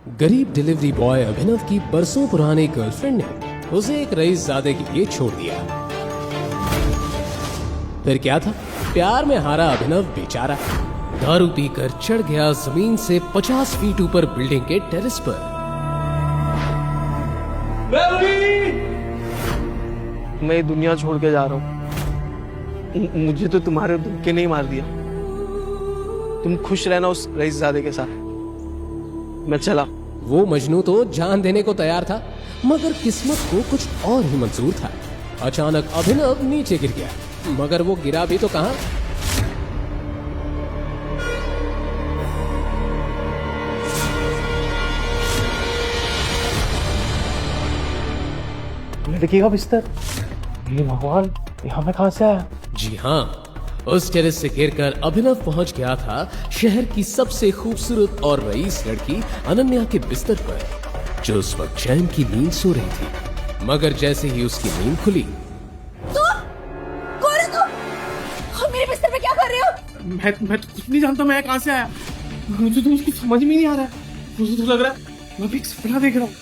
गरीब delivery boy अभिनव की बरसों पुरानी गर्लफ्रेंड ने उसे एक रईसजादे के लिए छोड़ दिया। फिर क्या था, प्यार में हारा अभिनव बेचारा दारू पीकर चढ़ गया जमीन से 50 फीट ऊपर बिल्डिंग के टेरेस पर। मैं ये दुनिया छोड़ के जा रहा हूँ। मुझे तो तुम्हारे धोखे नहीं मार दिया। तुम खुश रहना उस रईसजादे के साथ। मैं चला। वो मजनू तो जान देने को तैयार था, मगर किस्मत को कुछ और ही मंजूर था। अचानक अभिनव नीचे गिर गया, मगर वो गिरा भी तो कहां। लड़की का बिस्तर। हे भगवान, यहाँ मैं कहां से आया? जी हाँ, उस टेरेस से गिरकर अभिनव पहुंच गया था शहर की सबसे खूबसूरत और रईस लड़की अनन्या के बिस्तर पर, जो उस वक्त चैन की नींद सो रही थी। मगर जैसे ही उसकी नींद खुली, कौन है तुम? मेरे बिस्तर पे क्या कर रहे हो? मैं तो कुछ नहीं जानता। मैं कहां से आया? मुझे तो उसकी समझ में नहीं आ रहा है। मुझे तो लग रहा है मैं भी एक सपना देख रहा हूँ।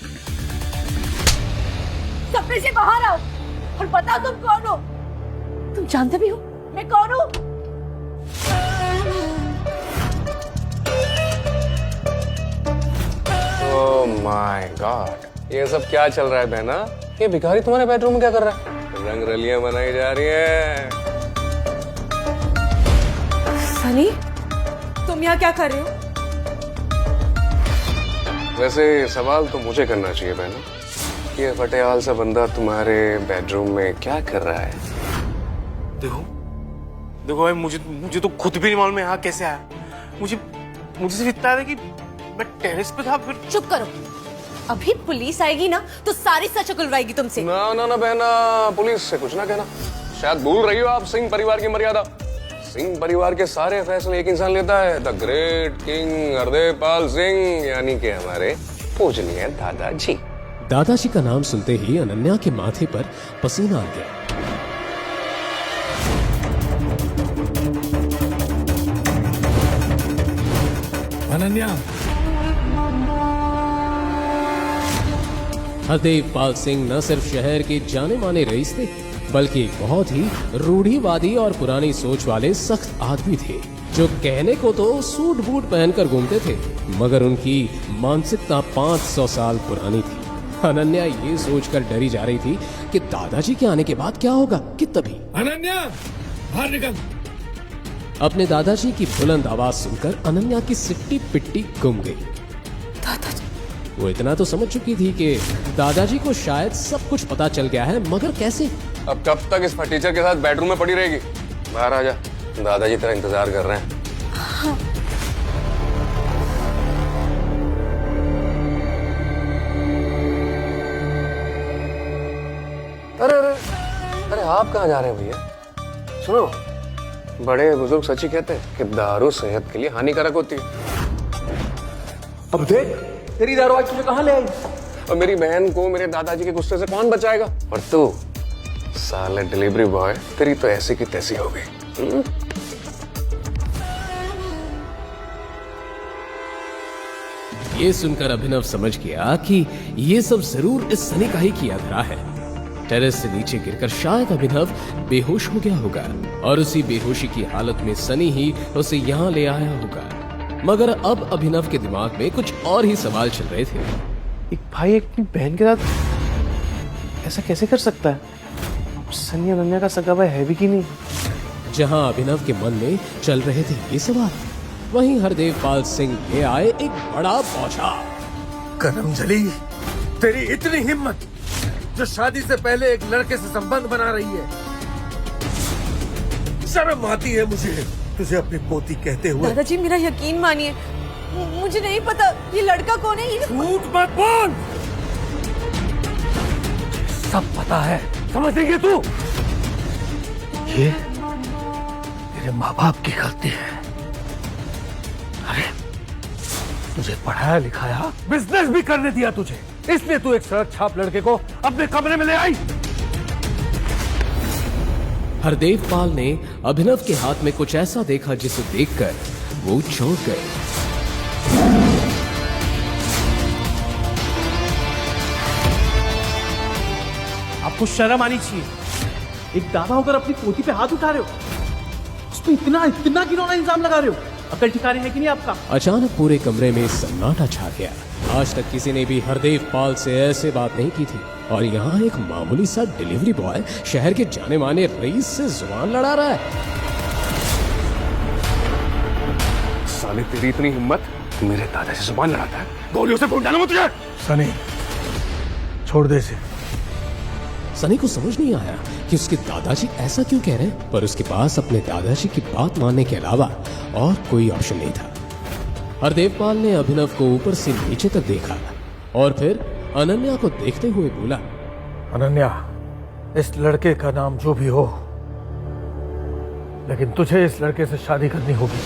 सपने से बाहर आओ और बताओ तुम कौन हो। तुम जानते भी हो मैं कौन हूँ? ओह माय गॉड, ये सब क्या चल रहा है बहना? ये भिखारी तुम्हारे बेडरूम में क्या कर रहा है? रंग रलियां बनाई जा रही है। सनी, तुम यहाँ क्या कर रहे हो? वैसे सवाल तो मुझे करना चाहिए बहना, ये फटेहाल सा बंदा तुम्हारे बेडरूम में क्या कर रहा है? देखो भाई, मुझे तो खुद भी नहीं मालूम मैं यहाँ कैसे आया। मुझे सिर्फ इतना है कि मैं टेरेस पे था। फिर चुप करो, अभी पुलिस आएगी ना तो सारी सच उगलवाएगी तुमसे। ना बहना, पुलिस से कुछ ना कहना। शायद भूल रही हो आप सिंह परिवार की मर्यादा। सिंह परिवार के सारे फैसले एक इंसान लेता है, the great king Hardev Pal Singh, यानी कि हमारे पूजनीय दादाजी। दादाजी का नाम सुनते ही अनन्या के माथे पर पसीना आ गया। अनन्या, हरदेव पाल सिंह न सिर्फ शहर के जाने माने रईस थे, बल्कि बहुत ही रूढ़िवादी और पुरानी सोच वाले सख्त आदमी थे, जो कहने को तो सूट बूट पहनकर घूमते थे, मगर उनकी मानसिकता 500 साल पुरानी थी। अनन्या ये सोचकर डरी जा रही थी कि दादाजी के आने के बाद क्या होगा कि तभी अनन्या, बाहर निकल। अपने दादाजी की बुलंद आवाज सुनकर अनन्या की सिट्टी पिट्टी गुम गई। दादाजी, वो इतना तो समझ चुकी थी कि दादाजी को शायद सब कुछ पता चल गया है, मगर कैसे? अब कब तक इस फटीचर के साथ बेडरूम में पड़ी रहेगी? बाहर आ जा, दादाजी तेरा इंतजार कर रहे हैं। हाँ। अरे आप कहाँ जा रहे हैं भैया? सुनो, बड़े बुजुर्ग सच ही कहते हैं कि दारू सेहत के लिए हानिकारक होती है। अब देख, तेरी दारू आज तुझे कहाँ ले आई? और मेरी बहन को मेरे दादाजी के गुस्से से कौन बचाएगा? और तू साले डिलीवरी बॉय, तेरी तो ऐसी की तैसी हो गई। ये सुनकर अभिनव समझ गया कि ये सब जरूर इस सनी का ही किया धरा है। टेरेस से नीचे गिरकर शायद अभिनव बेहोश हो गया होगा, और उसी बेहोशी की हालत में सनी ही उसे यहाँ ले आया होगा। मगर अब अभिनव के दिमाग में कुछ और ही सवाल चल रहे थे। एक भाई अपनी बहन के साथ ऐसा कैसे कर सकता है? सनी अनन्या का सगा भाई है भी कि नहीं? जहां अभिनव के मन में चल रहे थे ये सवाल, वहीं हरदेव पाल सिंह ले आए एक बड़ा पौछा। करमजली, तेरी इतनी हिम्मत जो शादी से पहले एक लड़के से संबंध बना रही है। शर्म आती है मुझे तुझे अपनी पोती कहते हुए। दादाजी, मेरा यकीन मानिए, मुझे नहीं पता ये लड़का कौन है। झूठ मत बोल, सब पता है, समझ रही है तू? ये तेरे माँ बाप की गलती है। अरे तुझे पढ़ाया लिखाया, बिजनेस भी करने दिया तुझे, इसलिए तू एक सड़क छाप लड़के को अपने कमरे में ले आई। हरदेव पाल ने अभिनव के हाथ में कुछ ऐसा देखा जिसे देखकर वो चौंक गए। आपको शर्म आनी चाहिए। एक दादा होकर अपनी पोती पे हाथ उठा रहे हो, उस पर इतना इतना घिनौना इल्जाम लगा रहे हो। अकल ठिकाने है कि नहीं आपका? अचानक पूरे कमरे में सन्नाटा छा गया। आज तक किसी ने भी हरदेव पाल से ऐसे बात नहीं की थी, और यहाँ एक मामूली सा डिलीवरी बॉय शहर के जाने माने रईस से जुबान लड़ा रहा है। साले तेरी इतनी हिम्मत, मेरे दादा से जुबान लड़ाता है? गोलियों से फूट डालूंगा तुझे। सनी, छोड़ दे इसे। सनी को समझ नहीं आया कि उसके दादाजी ऐसा क्यों कह रहे हैं, पर उसके पास अपने दादाजी की बात मानने के अलावा और कोई ऑप्शन नहीं था। हरदेव पाल ने अभिनव को ऊपर से नीचे तक देखा और फिर अनन्या को देखते हुए बोला, अनन्या, इस लड़के का नाम जो भी हो, लेकिन तुझे इस लड़के से शादी करनी होगी।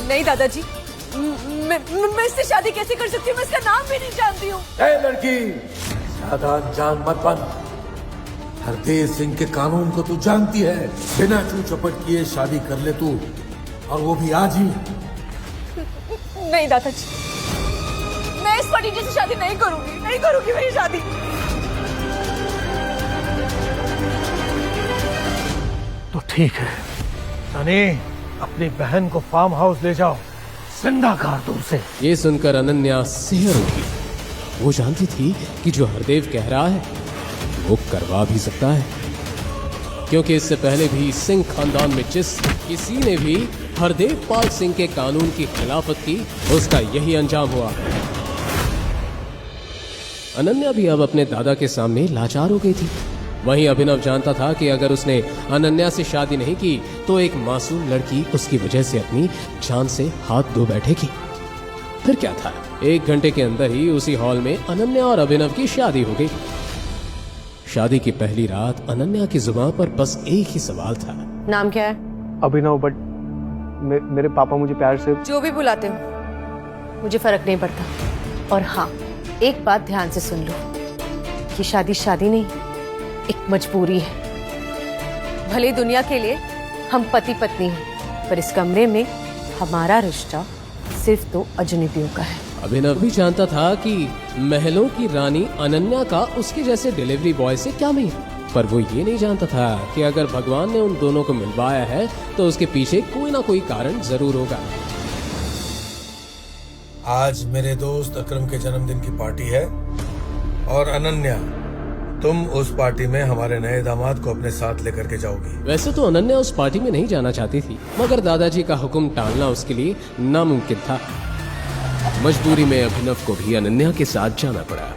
नहीं दादाजी, मैं इससे शादी कैसे कर सकती हूँ? मैं इसका नाम भी नहीं जानती हूँ। ए लड़की, ज्यादा अनजान मत बन। हरदेव सिंह के कानून को तू जानती है। बिना चू चपट किए शादी कर ले तू, और वो भी आज ही। नहीं दादाजी, मैं इस फटीचे से शादी नहीं करूंगी, नहीं करूंगी मैं ये शादी। तो ठीक है सनी, अपनी बहन को फार्म हाउस ले जाओ, जिंदा कर दो उसे। ये सुनकर अनन्या सिहर उठी। वो जानती थी कि जो हरदेव कह रहा है वो करवा भी सकता है, क्योंकि इससे पहले भी सिंह खानदान में जिस किसी ने भी हरदेव पाल सिंह के कानून की खिलाफत की, उसका यही अंजाम हुआ। अनन्या भी अब अपने दादा के सामने लाचार हो गई थी। वहीं अभिनव जानता था कि अगर उसने अनन्या से शादी नहीं की तो एक मासूम लड़की उसकी वजह से अपनी जान से हाथ धो बैठेगी। फिर क्या था, 1 घंटे के अंदर ही उसी हॉल में अनन्या और अभिनव की शादी हो गई। शादी की पहली रात अनन्या की जुबान पर बस एक ही सवाल था। नाम क्या है? अभिनव, बट मेरे पापा मुझे प्यार से जो भी बुलाते हो मुझे फर्क नहीं पड़ता। और हाँ, एक बात ध्यान से सुन लो, ये शादी शादी नहीं, एक मजबूरी है। भले दुनिया के लिए हम पति पत्नी हैं, पर इस कमरे में हमारा रिश्ता सिर्फ 2 अजनबियों का है। अभिनव भी जानता था कि महलों की रानी अनन्या का उसके जैसे डिलीवरी बॉय से क्या मेल, पर वो ये नहीं जानता था कि अगर भगवान ने उन दोनों को मिलवाया है तो उसके पीछे कोई ना कोई कारण जरूर होगा। आज मेरे दोस्त अकरम के जन्मदिन की पार्टी है, और अनन्या, तुम उस पार्टी में हमारे नए दामाद को अपने साथ लेकर के जाओगी। वैसे तो अनन्या उस पार्टी में नहीं जाना चाहती थी, मगर दादाजी का हुक्म टालना उसके लिए नामुमकिन था। मजबूरी में अभिनव को भी अनन्या के साथ जाना पड़ा,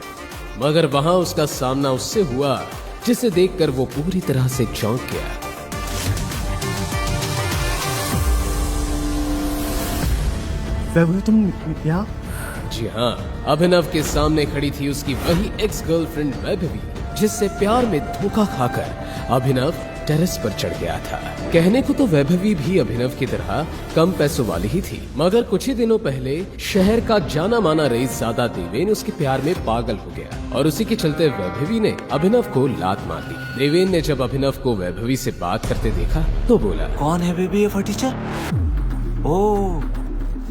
मगर वहां उसका सामना उससे हुआ जिसे देखकर वो पूरी तरह से चौंक गया। तुम यहाँ? जी हाँ, अभिनव के सामने खड़ी थी उसकी वही एक्स गर्लफ्रेंड वैभवी, जिससे प्यार में धोखा खाकर अभिनव टेरेस पर चढ़ गया था। कहने को तो वैभवी भी अभिनव की तरह कम पैसों वाली ही थी, मगर कुछ ही दिनों पहले शहर का जाना माना रईसजादा देवेन उसके प्यार में पागल हो गया, और उसी के चलते वैभवी ने अभिनव को लात मार दी। देवेन ने जब अभिनव को वैभवी से बात करते देखा तो बोला, कौन है बेबी ये फटीचर? ओह,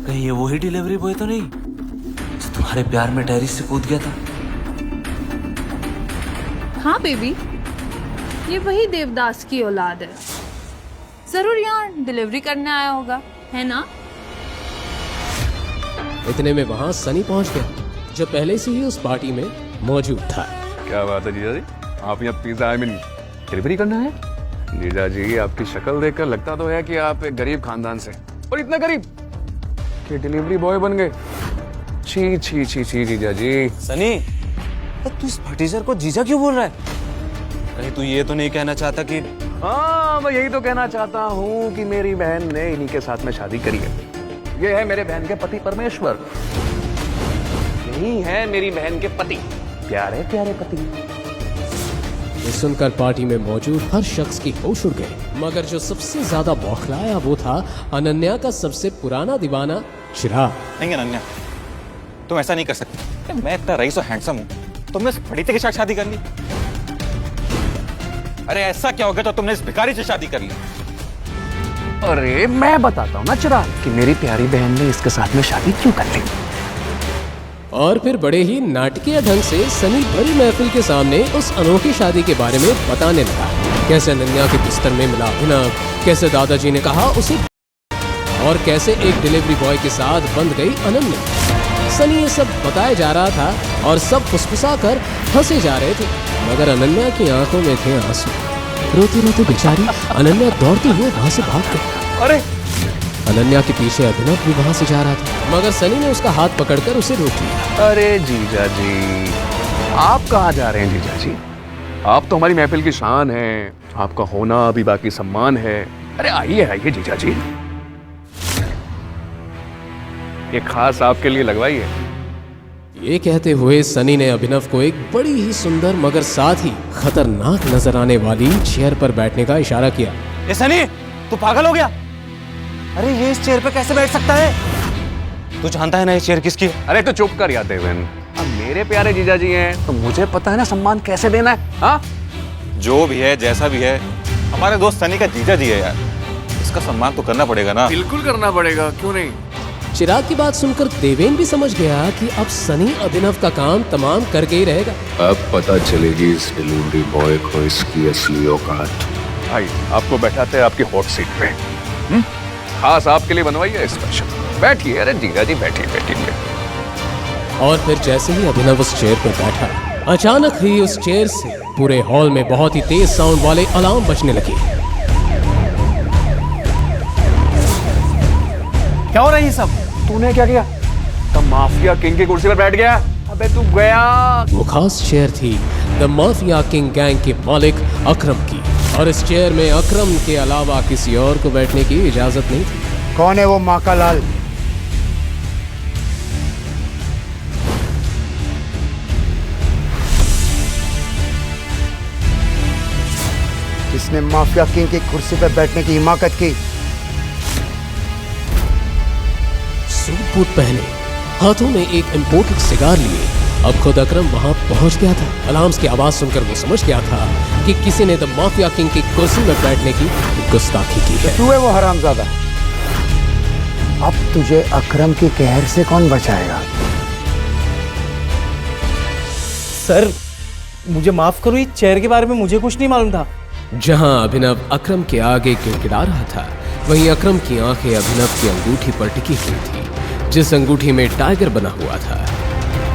कहीं ये वही डिलीवरी बॉय तो नहीं जो तुम्हारे प्यार में टेरिस से कूद गया था? हाँ बेबी, ये वही देवदास की औलाद है। जरूर यहाँ डिलीवरी करने आया होगा, है ना? इतने में वहाँ सनी पहुँच गया, जो पहले से ही उस पार्टी में मौजूद था। क्या बात है जीजा जी, आप यहाँ पिज्जा डिलीवरी करना है? जीजा जी, आपकी शक्ल देखकर लगता तो है कि आप एक गरीब खानदान से, और इतना गरीब कि डिलीवरी बॉय बन गए। छी छी छी छी जीजा जी। सनी, तू इस फटीचर को जीजा क्यों बोल रहा है? कहीं तू ये तो नहीं कहना चाहता कि... हाँ, मैं यही तो कहना चाहता हूँ कि मेरी बहन ने इन्हीं के साथ में शादी करी है। ये है मेरे बहन के पति परमेश्वर, यही है मेरी बहन के पति, प्यारे प्यारे पति। ये सुनकर पार्टी में मौजूद हर शख्स की होश उड़ गई, मगर जो सबसे ज्यादा बौखलाया वो था अनन्या का सबसे पुराना दीवाना चिराग। नहीं अनन्या, तुम ऐसा नहीं कर सकते। मैं इतना रईस और हैंडसम हूँ, तुमने इस फटीचे के साथ शादी कर ली? अरे ऐसा क्या हो गया तो तुमने इस भिखारी से शादी कर ली? अरे मैं बताता हूँ ना चिराग कि मेरी प्यारी बहन ने इसके साथ में शादी क्यों कर ली। और फिर बड़े ही नाटकीय ढंग से सनी बड़ी महफिल के सामने उस अनोखी शादी के बारे में बताने लगा। कैसे अनन्या के बिस्तर में मिला अभिनव, कैसे दादाजी ने कहा उसे, और कैसे एक डिलीवरी बॉय के साथ बंध गई अनन्या। सनी ये सब बताया जा रहा था और सब फुसफुसा कर हंसे जा रहे थे, मगर अनन्या की आंखों में थे आंसू। रोती रोती बेचारी अनन्या दौड़ती हुई वहां से भाग गई। अरे अनन्या के पीछे अभिनव भी वहां से जा रहा था, मगर सनी ने उसका हाथ पकड़कर उसे रोक लिया। अरे जीजा जी, आप कहाँ जा रहे हैं जीजा जी? आप तो हमारी महफिल की शान हैं, आपका होना भी बाकी सम्मान है। अरे आइए आइए जीजा जी, ये खास आपके लिए लगवाई है। ये कहते हुए सनी ने अभिनव को एक बड़ी ही सुंदर मगर साथ ही खतरनाक नजर आने वाली चेयर पर बैठने का इशारा किया। ए सनी, तू पागल हो गया? अरे ये इस चेयर पे कैसे बैठ सकता है? तू जानता है ना ये चेयर किसकी है? अरे तो चुप कर या देवेन, अब मेरे प्यारे जीजा जी हैं तो मुझे पता है ना सम्मान कैसे देना है। हाँ, जो भी है जैसा भी है, हमारे दोस्त सनी का जीजा जी है यार, इसका सम्मान तो करना पड़ेगा ना। बिल्कुल करना पड़ेगा, क्यों नहीं। चिराग की बात सुनकर देवेन भी समझ गया कि अब सनी अभिनव का काम तमाम करके ही रहेगा। अब पता चलेगी इस डिलीवरी बॉय को इसकी असली औकात। भाई आपको बैठाते हैं आपकी हॉट सीट पे, खास आपके लिए बनवाई है स्पेशल। बैठिए, अरे जीजा जी बैठिए बैठिए। और फिर जैसे ही अभिनव उस चेयर पर बैठा, अचानक ही उस चेयर से पूरे हॉल में बहुत ही तेज साउंड वाले अलार्म बजने लगे। क्या हो रहा है ये सब? तूने क्या किया? तो माफिया किंग की कुर्सी पर बैठ गया। अबे तू गया। वो खास चेयर थी द माफिया किंग गैंग के मालिक अकरम की, और इस चेयर में अकरम के अलावा किसी और को बैठने की इजाजत नहीं थी। कौन है वो माका लाल? जिसने माफिया किंग की कुर्सी पर बैठने की हिमाकत की? सूट बूट पहने, हाथों में एक इम्पोर्टेड सिगार लिए, अब खुद अकरम वहां पहुंच गया था। अलार्म्स की आवाज सुनकर वो समझ गया था कि किसी ने द माफिया किंग की कुर्सी में बैठने की गुस्ताखी की है। तू है वो हरामजादा। अब तुझे अकरम की कहर से कौन बचाएगा? सर मुझे माफ करो, इस चेयर के बारे में मुझे कुछ नहीं मालूम था। जहां अभिनव अकरम के आगे गिड़गिड़ा रहा था, वहीं अकरम की आंखें अभिनव की अंगूठी पर टिकी हुई थी, जिस अंगूठी में टाइगर बना हुआ था।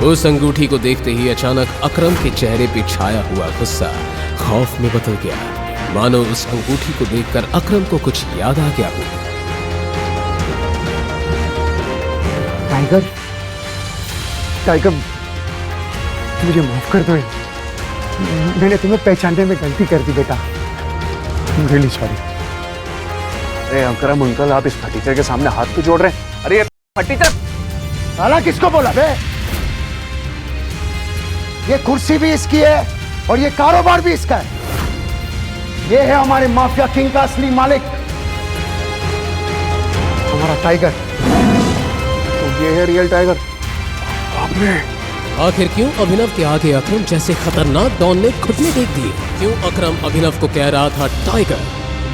उस अंगूठी को देखते ही अचानक अकरम के चेहरे पे छाया हुआ गुस्सा खौफ में बदल गया, मानो उस अंगूठी को देखकर अकरम को कुछ याद आ गया हो। टाइगर, टाइगर, मुझे माफ कर दो। मैंने तुम्हें पहचानने में गलती कर दी बेटा। Really sorry. अरे अकरम अंकल, आप इस फटीचर के सामने हाथ क्यों जोड़ रहे हैं? अरे ये फटीचर साला किसको बोला बे? ये कुर्सी भी इसकी है और ये कारोबार भी इसका है। ये है हमारे माफिया किंग का असली मालिक, हमारा टाइगर। तो ये है रियल टाइगर। आपने आखिर क्यों अभिनव के आगे अकरम जैसे खतरनाक डॉन ने घुटने टेक दिए? क्यों अकरम अभिनव को कह रहा था टाइगर?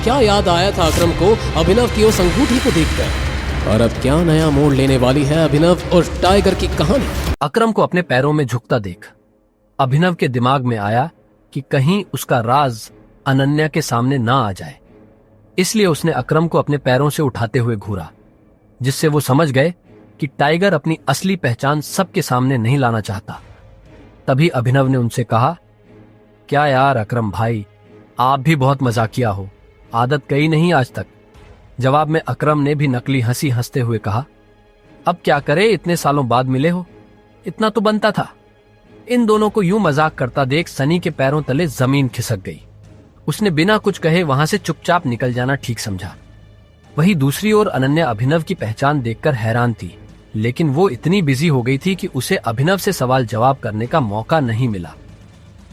क्या याद आया था अकरम को अभिनव की उस अंगूठी को देखकर? और अब क्या नया मोड़ लेने वाली है अभिनव और टाइगर की कहानी? अकरम को अपने पैरों में झुकता देख अभिनव के दिमाग में आया कि कहीं उसका राज अनन्या के सामने ना आ जाए, इसलिए उसने अकरम को अपने पैरों से उठाते हुए घूरा, जिससे वो समझ गए कि टाइगर अपनी असली पहचान सबके सामने नहीं लाना चाहता। तभी अभिनव ने उनसे कहा, क्या यार अकरम भाई, आप भी बहुत मजाकिया हो, आदत गई नहीं आज तक। जवाब में अकरम ने भी नकली हंसी हंसते हुए कहा, अब क्या करे, इतने सालों बाद मिले हो, इतना तो बनता था। इन दोनों को यूं मजाक करता देख सनी के पैरों तले जमीन खिसक गई। उसने बिना कुछ कहे वहां से चुपचाप निकल जाना ठीक समझा। वहीं दूसरी ओर अनन्या अभिनव की पहचान देखकर हैरान थी, लेकिन वो इतनी बिजी हो गई थी कि उसे अभिनव से सवाल जवाब करने का मौका नहीं मिला,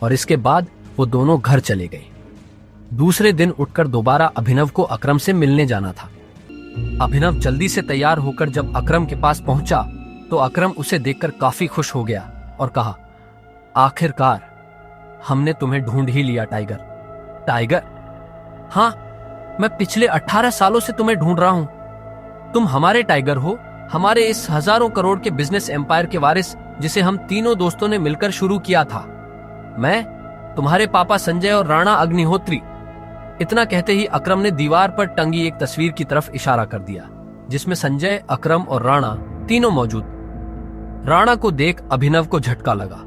और इसके बाद वो दोनों घर चले गए। दूसरे दिन उठकर दोबारा अभिनव को अकरम से मिलने जाना था। अभिनव जल्दी से तैयार होकर जब अकरम के पास पहुंचा तो अकरम उसे देखकर काफी खुश हो गया और कहा, आखिरकार हमने तुम्हें ढूंढ ही लिया टाइगर। टाइगर? हाँ, मैं पिछले 18 सालों से तुम्हें ढूंढ रहा हूं। तुम हमारे टाइगर हो, हमारे इस हजारों करोड़ के बिजनेस एम्पायर के वारिस जिसे हम तीनों दोस्तों ने मिलकर शुरू किया था। मैं, तुम्हारे पापा संजय और राणा अग्निहोत्री। इतना कहते ही अकरम ने दीवार पर टंगी एक तस्वीर की तरफ इशारा कर दिया, जिसमें संजय, अकरम और राणा तीनों मौजूद। राणा को देख अभिनव को झटका लगा।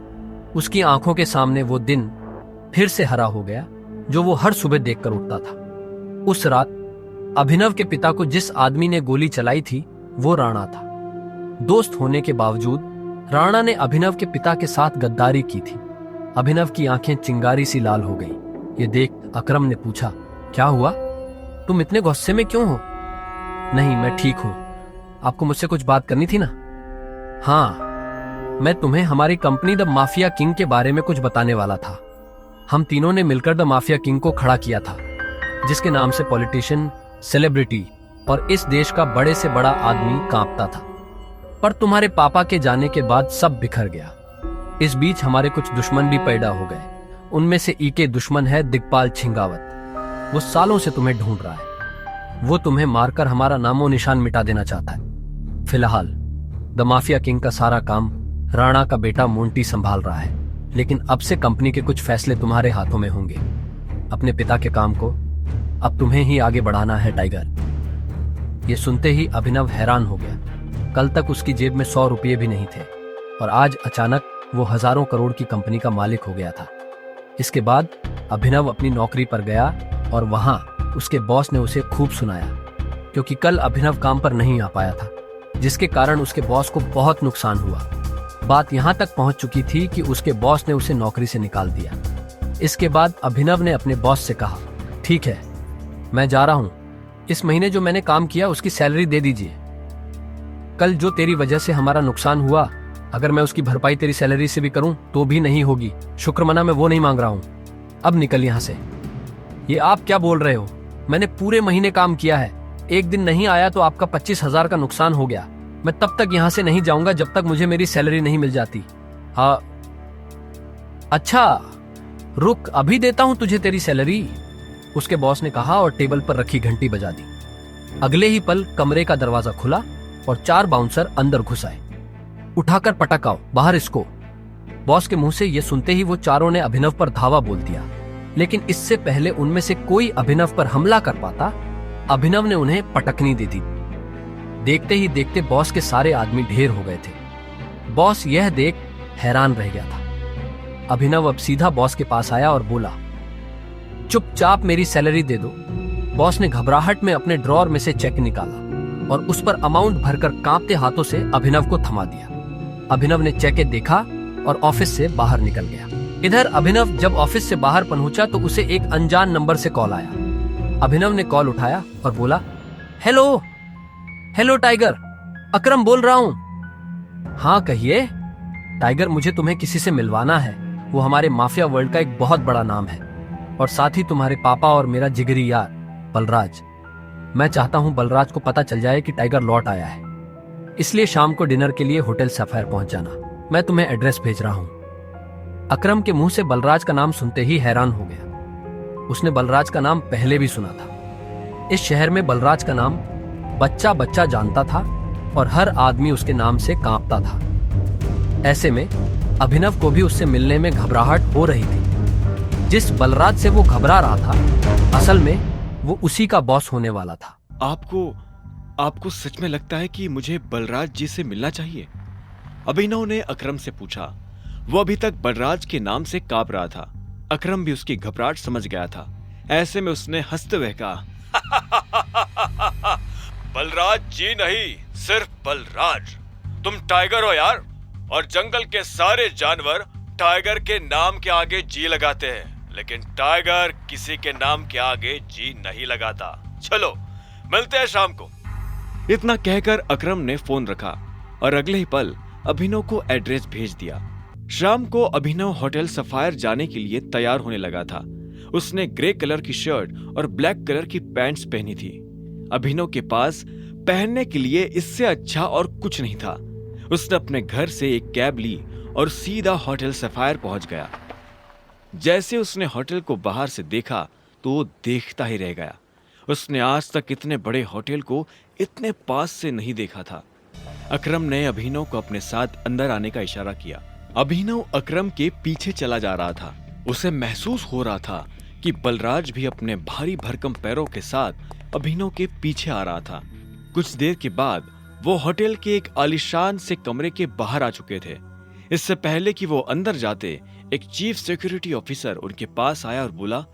उसकी आंखों के सामने वो दिन फिर से हरा हो गया जो वो हर सुबह देखकर उठता था। उस रात अभिनव के पिता को जिस आदमी ने गोली चलाई थी वो राणा था। दोस्त होने के बावजूद राणा ने अभिनव के पिता के साथ गद्दारी की थी। अभिनव की आंखें चिंगारी सी लाल हो गई। ये देख अकरम ने पूछा, क्या हुआ? तुम इतने गुस्से में क्यों हो? नहीं, मैं ठीक हूं। आपको मुझसे कुछ बात करनी थी ना? हाँ, मैं तुम्हें हमारी कंपनी द माफिया किंग के बारे में कुछ बताने वाला था। हम तीनों ने मिलकर द माफिया किंग को खड़ा किया था, जिसके नाम से पॉलिटिशियन, सेलिब्रिटी और इस देश का बड़े से बड़ा आदमी कांपता था। पर तुम्हारे पापा के जाने के बाद सब बिखर गया। इस बीच हमारे कुछ दुश्मन भी पैदा हो गए। उनमें से एक दुश्मन है दिग्पाल छिंगावत। वो सालों से तुम्हें ढूंढ रहा है। वो तुम्हें मारकर हमारा नामो निशान मिटा देना चाहता है। फिलहाल द माफिया किंग का सारा काम राणा का बेटा मोंटी संभाल रहा है, लेकिन अब से कंपनी के कुछ फैसले तुम्हारे हाथों में होंगे। अपने पिता के काम को अब तुम्हें ही आगे बढ़ाना है टाइगर। ये सुनते ही अभिनव हैरान हो गया। कल तक उसकी जेब में 100 रुपये भी नहीं थे और आज अचानक वो हजारों करोड़ की कंपनी का मालिक हो गया था। इसके बाद अभिनव अपनी नौकरी पर गया और वहां उसके बॉस ने उसे खूब सुनाया, क्योंकि कल अभिनव काम पर नहीं आ पाया था, जिसके कारण उसके बॉस को बहुत नुकसान हुआ। बात यहां तक पहुंच चुकी थी कि उसके बॉस ने उसे नौकरी से निकाल दिया। इसके बाद अभिनव ने अपने बॉस से कहा, ठीक है, मैं जा रहा हूं। इस महीने जो मैंने काम किया उसकी सैलरी दे दीजिए। कल जो तेरी वजह से हमारा नुकसान हुआ, अगर मैं उसकी भरपाई तेरी सैलरी से भी करूं तो भी नहीं होगी। शुक्रमना मैं वो नहीं मांग रहा हूं। अब निकल यहां से। ये आप क्या बोल रहे हो? मैंने पूरे महीने काम किया है। एक दिन नहीं आया तो आपका 25,000 का नुकसान हो गया। मैं तब तक यहां से नहीं जाऊंगा जब तक मुझे मेरी सैलरी नहीं मिल जाती। हाँ, अच्छा, रुक, अभी देता हूं तुझे तेरी सैलरी, उसके बॉस ने कहा और टेबल पर रखी घंटी बजा दी। अगले ही पल कमरे का दरवाजा खुला और 4 बाउंसर अंदर घुस आए। उठाकर पटक आओ, बाहर इसको। बॉस के मुंह से यह सुनते ही वो चारों ने अभिनव पर धावा बोल दिया, लेकिन इससे पहले उनमें से कोई अभिनव पर हमला कर पाता, अभिनव ने उन्हें पटकनी दे दी। देखते ही देखते बॉस के सारे आदमी ढेर हो गए थे। बॉस यह देख हैरान रह गया था। अभिनव अब सीधा बॉस के पास आया और बोला, चुपचाप मेरी सैलरी दे दो। बॉस ने घबराहट में अपने ड्रॉर में से चेक निकाला और उस पर अमाउंट भरकर कांपते हाथों से अभिनव को थमा दिया। अभिनव ने चेक देखा और ऑफिस से बाहर निकल गया। इधर अभिनव जब ऑफिस से बाहर पहुंचा तो उसे एक अनजान नंबर से कॉल आया। अभिनव ने कॉल उठाया और बोला, हेलो हेलो टाइगर, अकरम बोल रहा हूं। हाँ कहिए। टाइगर, मुझे तुम्हें किसी से मिलवाना है। वो हमारे माफिया वर्ल्ड का एक बहुत बड़ा नाम है और साथ ही तुम्हारे पापा और मेरा जिगरी यार बलराज। मैं चाहता हूं बलराज को पता चल जाए कि टाइगर लौट आया है, इसलिए शाम को डिनर के लिए होटल सफायर पहुंच जाना। मैं तुम्हें एड्रेस भेज रहा हूं। अकरम के मुंह से बलराज का नाम सुनते ही हैरान हो गया। उसने बलराज का नाम पहले भी सुना था। इस शहर में बलराज का नाम बच्चा बच्चा जानता था और हर आदमी उसके नाम से कांपता था। ऐसे में अभिनव को भी उससे मिलने में घबराहट हो रही थी। जिस बलराज से वो घबरा रहा था, असल में वो उसी का बॉस होने वाला था। आपको सच में लगता है कि मुझे बलराज जी से मिलना चाहिए? अभिनव ने अकरम से पूछा। वो अभी तक बलराज के नाम से कांप रहा था। अकरम भी उसकी घबराहट समझ गया था। ऐसे में उसने हंसते हुए कहा, बलराज जी नहीं, सिर्फ बलराज। तुम टाइगर हो यार, और जंगल के सारे जानवर टाइगर के नाम के आगे जी लगाते हैं, लेकिन टाइगर किसी के नाम के आगे जी नहीं लगाता। चलो मिलते हैं शाम को। इतना कहकर अकरम ने फोन रखा और अगले ही पल अभिनव को एड्रेस भेज दिया। शाम को अभिनव होटल सफायर जाने के लिए तैयार होने लगा था। उसने ग्रे कलर की शर्ट और ब्लैक कलर की पैंट्स पहनी थी। अभिनव के पास पहनने के लिए इससे अच्छा और कुछ नहीं था। उसने अपने घर से एक कैब ली और सीधा होटल सफायर पहुंच गया। जैसे उसने होटल को बाहर से देखा तो वो देखता ही रह गया। उसने आज तक इतने बड़े होटल को इतने पास से नहीं देखा था। अकरम ने अभिनव को अपने साथ अंदर आने का इशारा किया। अभिनव अकरम के पीछे चला जा रहा था। उसे महसूस हो रहा था कि बलराज भी अपने भारी भरकम पैरों के साथ अभिनव के पीछे आ रहा था। कुछ देर के बाद वो होटल के एक आलीशान से कमरे के बाहर आ चुके थे। इससे पहले कि वो अंदर जाते, एक चीफ सिक्योरिटी ऑफिसर उनके पास आया और बोला,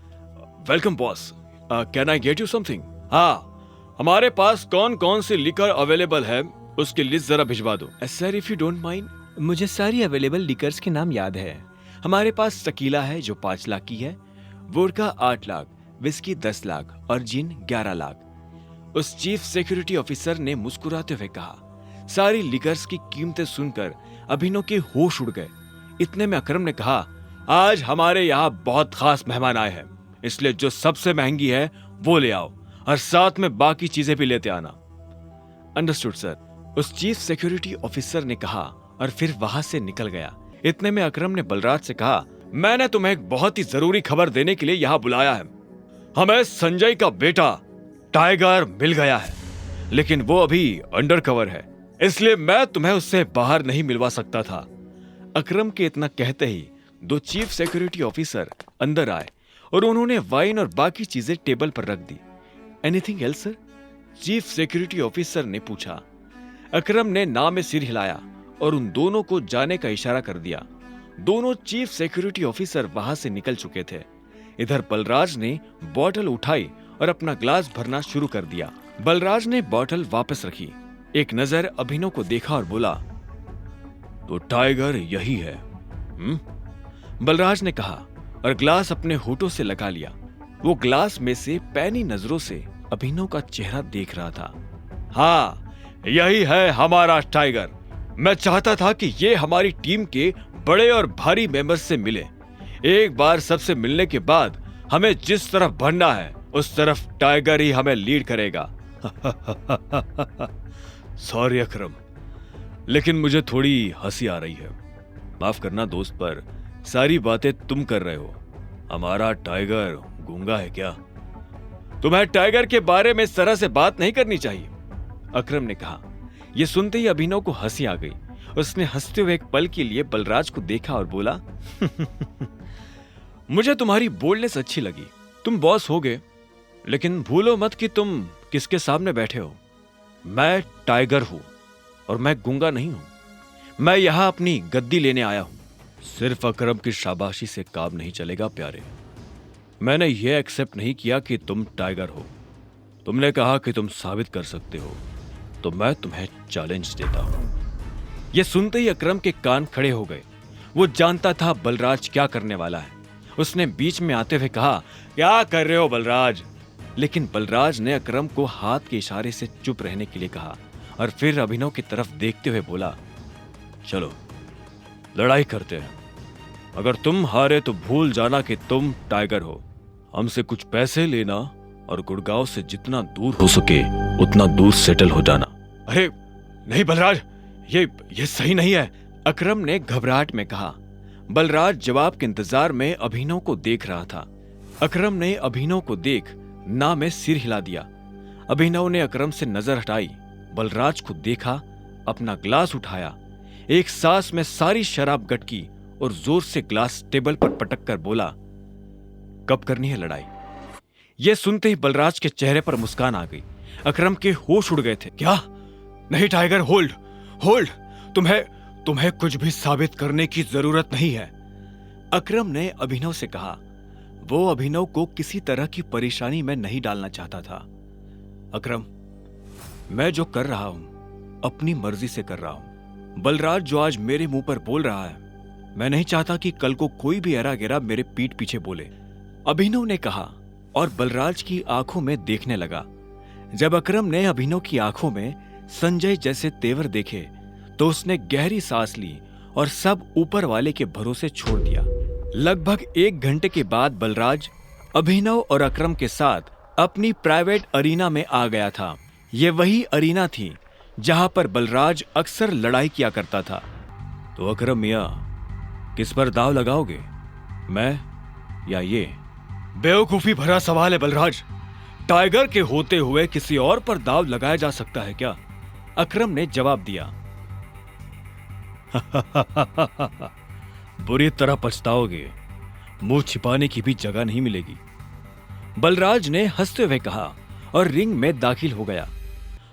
welcome boss, can I get you something? हाँ, हमारे पास कौन कौन सी लिकर अवेलेबल है उसकी लिस्ट जरा भिजवा दो। Sir if you don't mind, मुझे सारी अवेलेबल लिकर्स के नाम याद है। हमारे पास टकीला है जो 5 लाख की है, वोडका 8 लाख, विस्की 10 लाख और जिन 11 लाख। उस चीफ सिक्योरिटी ऑफिसर ने मुस्कुराते हुए कहा। सारी लिकर्स की कीमतें सुनकर अभिनव के होश उड़ गए। इतने में अकरम ने कहा, आज हमारे यहाँ बहुत खास मेहमान आए हैं, इसलिए जो सबसे महंगी है वो ले आओ और साथ में बाकी चीजें भी लेते आना। अंडरस्टूड सर, उस चीफ सिक्योरिटी ऑफिसर ने कहा और फिर वहां से निकल गया। इतने में अकरम ने बलराज से कहा, मैंने तुम्हें एक बहुत ही जरूरी खबर देने के लिए यहाँ बुलाया है। हमें संजय का बेटा टाइगर मिल गया है, लेकिन वो अभी अंडर कवर है, इसलिए मैं तुम्हें उससे बाहर नहीं मिलवा सकता था। अकरम के इतना कहते ही 2 चीफ सिक्योरिटी ऑफिसर अंदर आए और उन्होंने वाइन और बाकी चीजें टेबल पर रख दी। Anything else sir? Chief security officer ने पूछा। अकरम ने ना में सिर हिलाया और उन दोनों को जाने का इशारा कर दिया। दोनों चीफ सिक्योरिटी ऑफिसर वहां से निकल चुके थे। इधर बलराज ने बोतल उठाई और अपना ग्लास भरना शुरू कर दिया। बलराज ने बोतल वापस रखी, एक नजर अभिनव को देखा और बोला, तो टाइगर यही है? बलराज ने कहा और ग्लास अपने होठों से लगा लिया। वो ग्लास में से पैनी नजरों से अभिनव का चेहरा देख रहा था। हाँ, यही है हमारा टाइगर। मैं चाहता था कि ये हमारी टीम के बड़े और भारी मेंबर्स से मिले। एक बार सबसे मिलने के बाद हमें जिस तरफ बढ़ना है उस तरफ टाइगर ही हमें लीड करेगा। सॉरी अकरम, लेकिन मुझे थोड़ी हंसी आ रही है। माफ करना दोस्त, पर सारी बातें तुम कर रहे हो। हमारा टाइगर गूंगा है क्या? तुम्हें टाइगर के बारे में इस तरह से बात नहीं करनी चाहिए, अकरम ने कहा। यह सुनते ही अभिनव को हंसी आ गई। उसने हंसते हुए एक पल के लिए बलराज को देखा और बोला, मुझे तुम्हारी बोल्डनेस अच्छी लगी। तुम बॉस होगे, लेकिन भूलो मत कि तुम किसके सामने बैठे हो। मैं टाइगर हूं और मैं गूंगा नहीं हूं। मैं यहां अपनी गद्दी लेने आया हूं। सिर्फ अकरम की शाबाशी से काम नहीं चलेगा प्यारे। मैंने यह एक्सेप्ट नहीं किया कि तुम टाइगर हो। तुमने कहा कि तुम साबित कर सकते हो, तो मैं तुम्हें चैलेंज देता हूं। यह सुनते ही अकरम के कान खड़े हो गए। वो जानता था बलराज क्या करने वाला है। उसने बीच में आते हुए कहा, क्या कर रहे हो बलराज? लेकिन बलराज ने अकरम को हाथ के इशारे से चुप रहने के लिए कहा और फिर अभिनव की तरफ देखते हुए बोला, चलो लड़ाई करते हैं। अगर तुम हारे तो भूल जाना कि तुम टाइगर हो। हमसे कुछ पैसे लेना और गुड़गांव से जितना दूर हो सके उतना दूर सेटल हो जाना। अरे नहीं बलराज, ये सही नहीं है, अकरम ने घबराहट में कहा। बलराज जवाब के इंतजार में अभिनव को देख रहा था। अकरम ने अभिनव को देख ना में सिर हिला दिया। अभिनव ने अकरम से नजर हटाई, बलराज को देखा, अपना ग्लास उठाया, एक सांस में सारी शराब गटकी और जोर से ग्लास टेबल पर पटक कर बोला, कब करनी है लड़ाई? यह सुनते ही बलराज के चेहरे पर मुस्कान आ गई। अकरम के होश उड़ गए थे। क्या? नहीं टाइगर, होल्ड होल्ड, तुम्हें कुछ भी साबित करने की जरूरत नहीं है, अकरम ने अभिनव से कहा। वो अभिनव को किसी तरह की परेशानी में नहीं डालना चाहता था। अकरम, मैं जो कर रहा हूं अपनी मर्जी से कर रहा हूं। बलराज जो आज मेरे मुंह पर बोल रहा है, मैं नहीं चाहता कि कल को कोई भी एरा गेरा मेरे पीठ पीछे बोले, अभिनव ने कहा और बलराज की आंखों में देखने लगा। जब अकरम ने अभिनव की आंखों में संजय जैसे तेवर देखे तो उसने गहरी सांस ली और सब ऊपर वाले के भरोसे छोड़ दिया। लगभग 1 घंटे के बाद बलराज अभिनव और अकरम के साथ अपनी प्राइवेट अरीना में आ गया था। यह वही अरीना थी जहां पर बलराज अक्सर लड़ाई किया करता था। तो अकरम मियां, किस पर दाव लगाओगे, मैं या ये? बेवकूफी भरा सवाल है बलराज। टाइगर के होते हुए किसी और पर दाव लगाया जा सकता है क्या? अकरम ने जवाब दिया। बुरी तरह पछताओगे, मुंह छिपाने की भी जगह नहीं मिलेगी। बलराज ने हंसते हुए कहा और रिंग में दाखिल हो गया।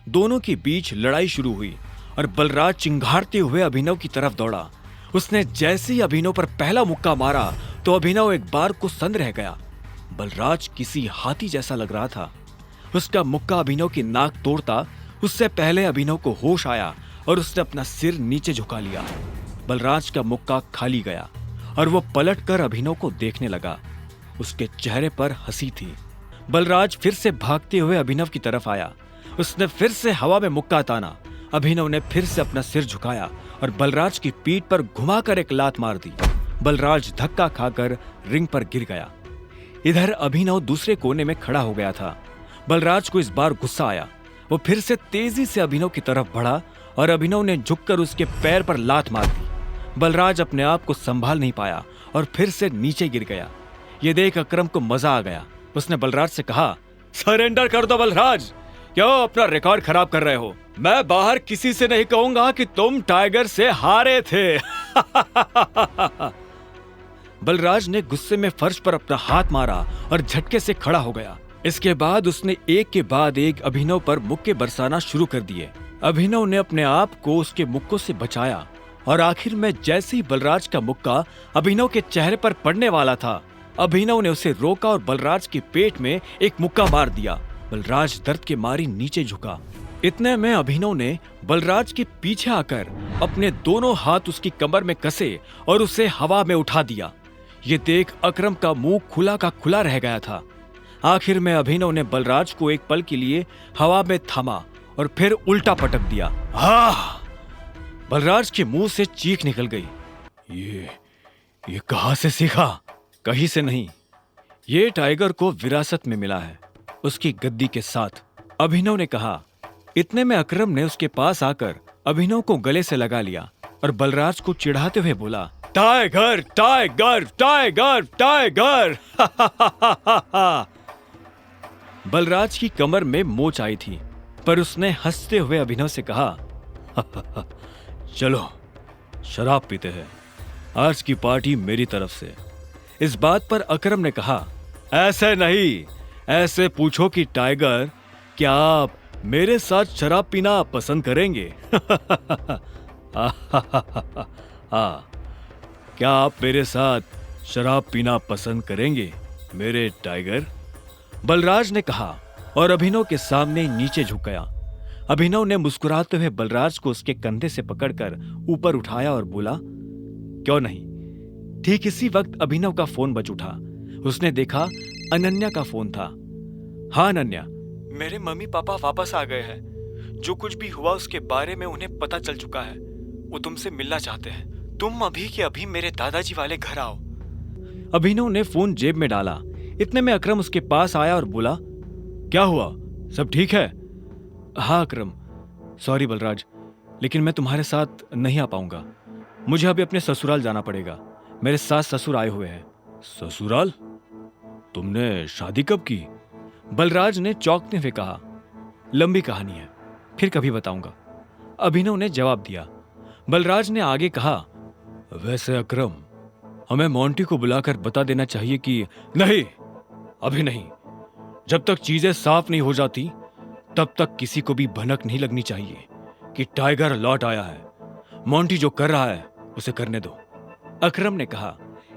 दोनों के बीच लड़ाई शुरू हुई और बलराज चिंघाड़ते हुए अभिनव की तरफ दौड़ा। उसने जैसे ही अभिनव पर पहला मुक्का मारा तो अभिनव एक बार को सन्न रह गया। बलराज किसी हाथी जैसा लग रहा था। उसका मुक्का अभिनव की नाक तोड़ता उससे पहले अभिनव को होश आया और उसने अपना सिर नीचे झुका लिया। बलराज का मुक्का खाली गया और वो पलटकर अभिनव को देखने लगा। उसके चेहरे पर हंसी थी। बलराज फिर से भागते हुए अभिनव की तरफ आया। उसने फिर से हवा में मुक्का ताना। अभिनव ने फिर से अपना सिर झुकाया और बलराज की पीठ पर घुमाकर एक लात मार दी। बलराज धक्का खाकर रिंग पर गिर गया। इधर अभिनव दूसरे कोने में खड़ा हो गया था। बलराज को इस बार गुस्सा आया। वो फिर से तेजी से अभिनव की तरफ बढ़ा और अभिनव ने झुककर उसके पैर पर लात मार दी। बलराज अपने आप को संभाल नहीं पाया और फिर से नीचे गिर गया। ये देख अकरम को मजा आ गया। उसने बलराज से कहा, सरेंडर कर दो बलराज, क्यों अपना रिकॉर्ड खराब कर रहे हो? मैं बाहर किसी से नहीं कहूंगा कि तुम टाइगर से हारे थे। बलराज ने गुस्से में फर्श पर अपना हाथ मारा और झटके से खड़ा हो गया। इसके बाद उसने एक के बाद एक अभिनव पर मुक्के बरसाना शुरू कर दिए। अभिनव ने अपने आप को उसके मुक्कों से बचाया और आखिर में जैसे ही बलराज का मुक्का अभिनव के चेहरे पर पड़ने वाला था, अभिनव ने उसे रोका और बलराज के पेट में एक मुक्का मार दिया। बलराज दर्द के मारी नीचे झुका। इतने में अभिनव ने बलराज के पीछे आकर अपने दोनों हाथ उसकी कमर में कसे और उसे हवा में उठा दिया। ये देख अकरम का मुंह खुला का खुला रह गया था। आखिर में अभिनव ने बलराज को एक पल के लिए हवा में थामा और फिर उल्टा पटक दिया। बलराज के मुंह से चीख निकल गई। ये कहां से सीखा? कहीं से नहीं, ये टाइगर को विरासत में मिला है, उसकी गद्दी के साथ, अभिनव ने कहा। इतने में अकरम ने उसके पास आकर अभिनव को गले से लगा लिया और बलराज को चिढ़ाते हुए बोला, tiger tiger tiger tiger. Balraj की कमर में मोच आई थी, पर उसने हंसते हुए अभिनव से कहा, चलो शराब पीते हैं, आज की पार्टी मेरी तरफ से। इस बात पर अकरम ने कहा, ऐसे नहीं, ऐसे पूछो कि टाइगर, क्या आप मेरे साथ शराब पीना पसंद करेंगे? क्या आप मेरे साथ शराब पीना पसंद करेंगे मेरे टाइगर? बलराज ने कहा और अभिनव के सामने नीचे झुक गया। अभिनव ने मुस्कुराते हुए बलराज को उसके कंधे से पकड़कर ऊपर उठाया और बोला, क्यों नहीं। ठीक इसी वक्त अभिनव का फोन बज उठा। उसने देखा अनन्या का फोन था। हाँ अनन्या, मेरे मम्मी पापा वापस आ गए हैं। जो कुछ भी हुआ उसके बारे में उन्हें पता चल चुका है। वो तुमसे मिलना चाहते हैं। तुम अभी के अभी मेरे दादाजी वाले घर आओ। अभिनव ने फोन जेब में डाला। इतने में अकरम उसके पास आया और बोला, क्या हुआ, सब ठीक है? हाँ अकरम, सॉरी बलराज, लेकिन मैं तुम्हारे साथ नहीं आ पाऊंगा। मुझे अभी अपने ससुराल जाना पड़ेगा। मेरे सास ससुर आए हुए हैं। ससुराल? तुमने शादी कब की? बलराज ने चौंकते हुए कहा, लंबी कहानी है, फिर कभी बताऊंगा। अभिनव ने जवाब दिया। बलराज ने आगे कहा, वैसे अकरम, हमें मोंटी को बुलाकर बता देना चाहिए कि नहीं, अभी नहीं। जब तक चीजें साफ नहीं हो जाती तब तक किसी को भी भनक नहीं लगनी चाहिए कि टाइगर लौट आया है। मोंटी जो कर रहा है उसे करने दो, अकरम ने कहा।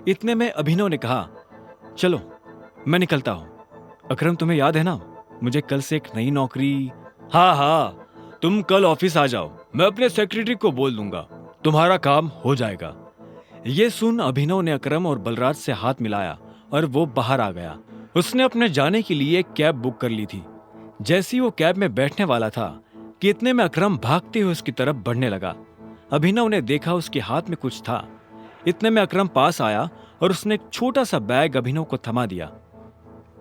इतने में अभिनव ने कहा, चलो मैं निकलता हूं। अकरम, तुम्हें याद है ना, मुझे कल से एक नई नौकरी। हाँ, तुम कल ऑफिस आ जाओ, मैं अपने सेक्रेटरी को बोल दूंगा, तुम्हारा काम हो जाएगा। ये सुन अभिनव ने अकरम और बलराज से हाथ मिलाया और वो बाहर आ गया। उसने अपने जाने के लिए एक कैब बुक कर ली थी। जैसे ही वो कैब में बैठने वाला था कि इतने में अकरम भागते हुए उसकी तरफ बढ़ने लगा। अभिनव ने देखा उसके हाथ में कुछ था। इतने में अकरम पास आया और उसने एक छोटा सा बैग अभिनव को थमा दिया।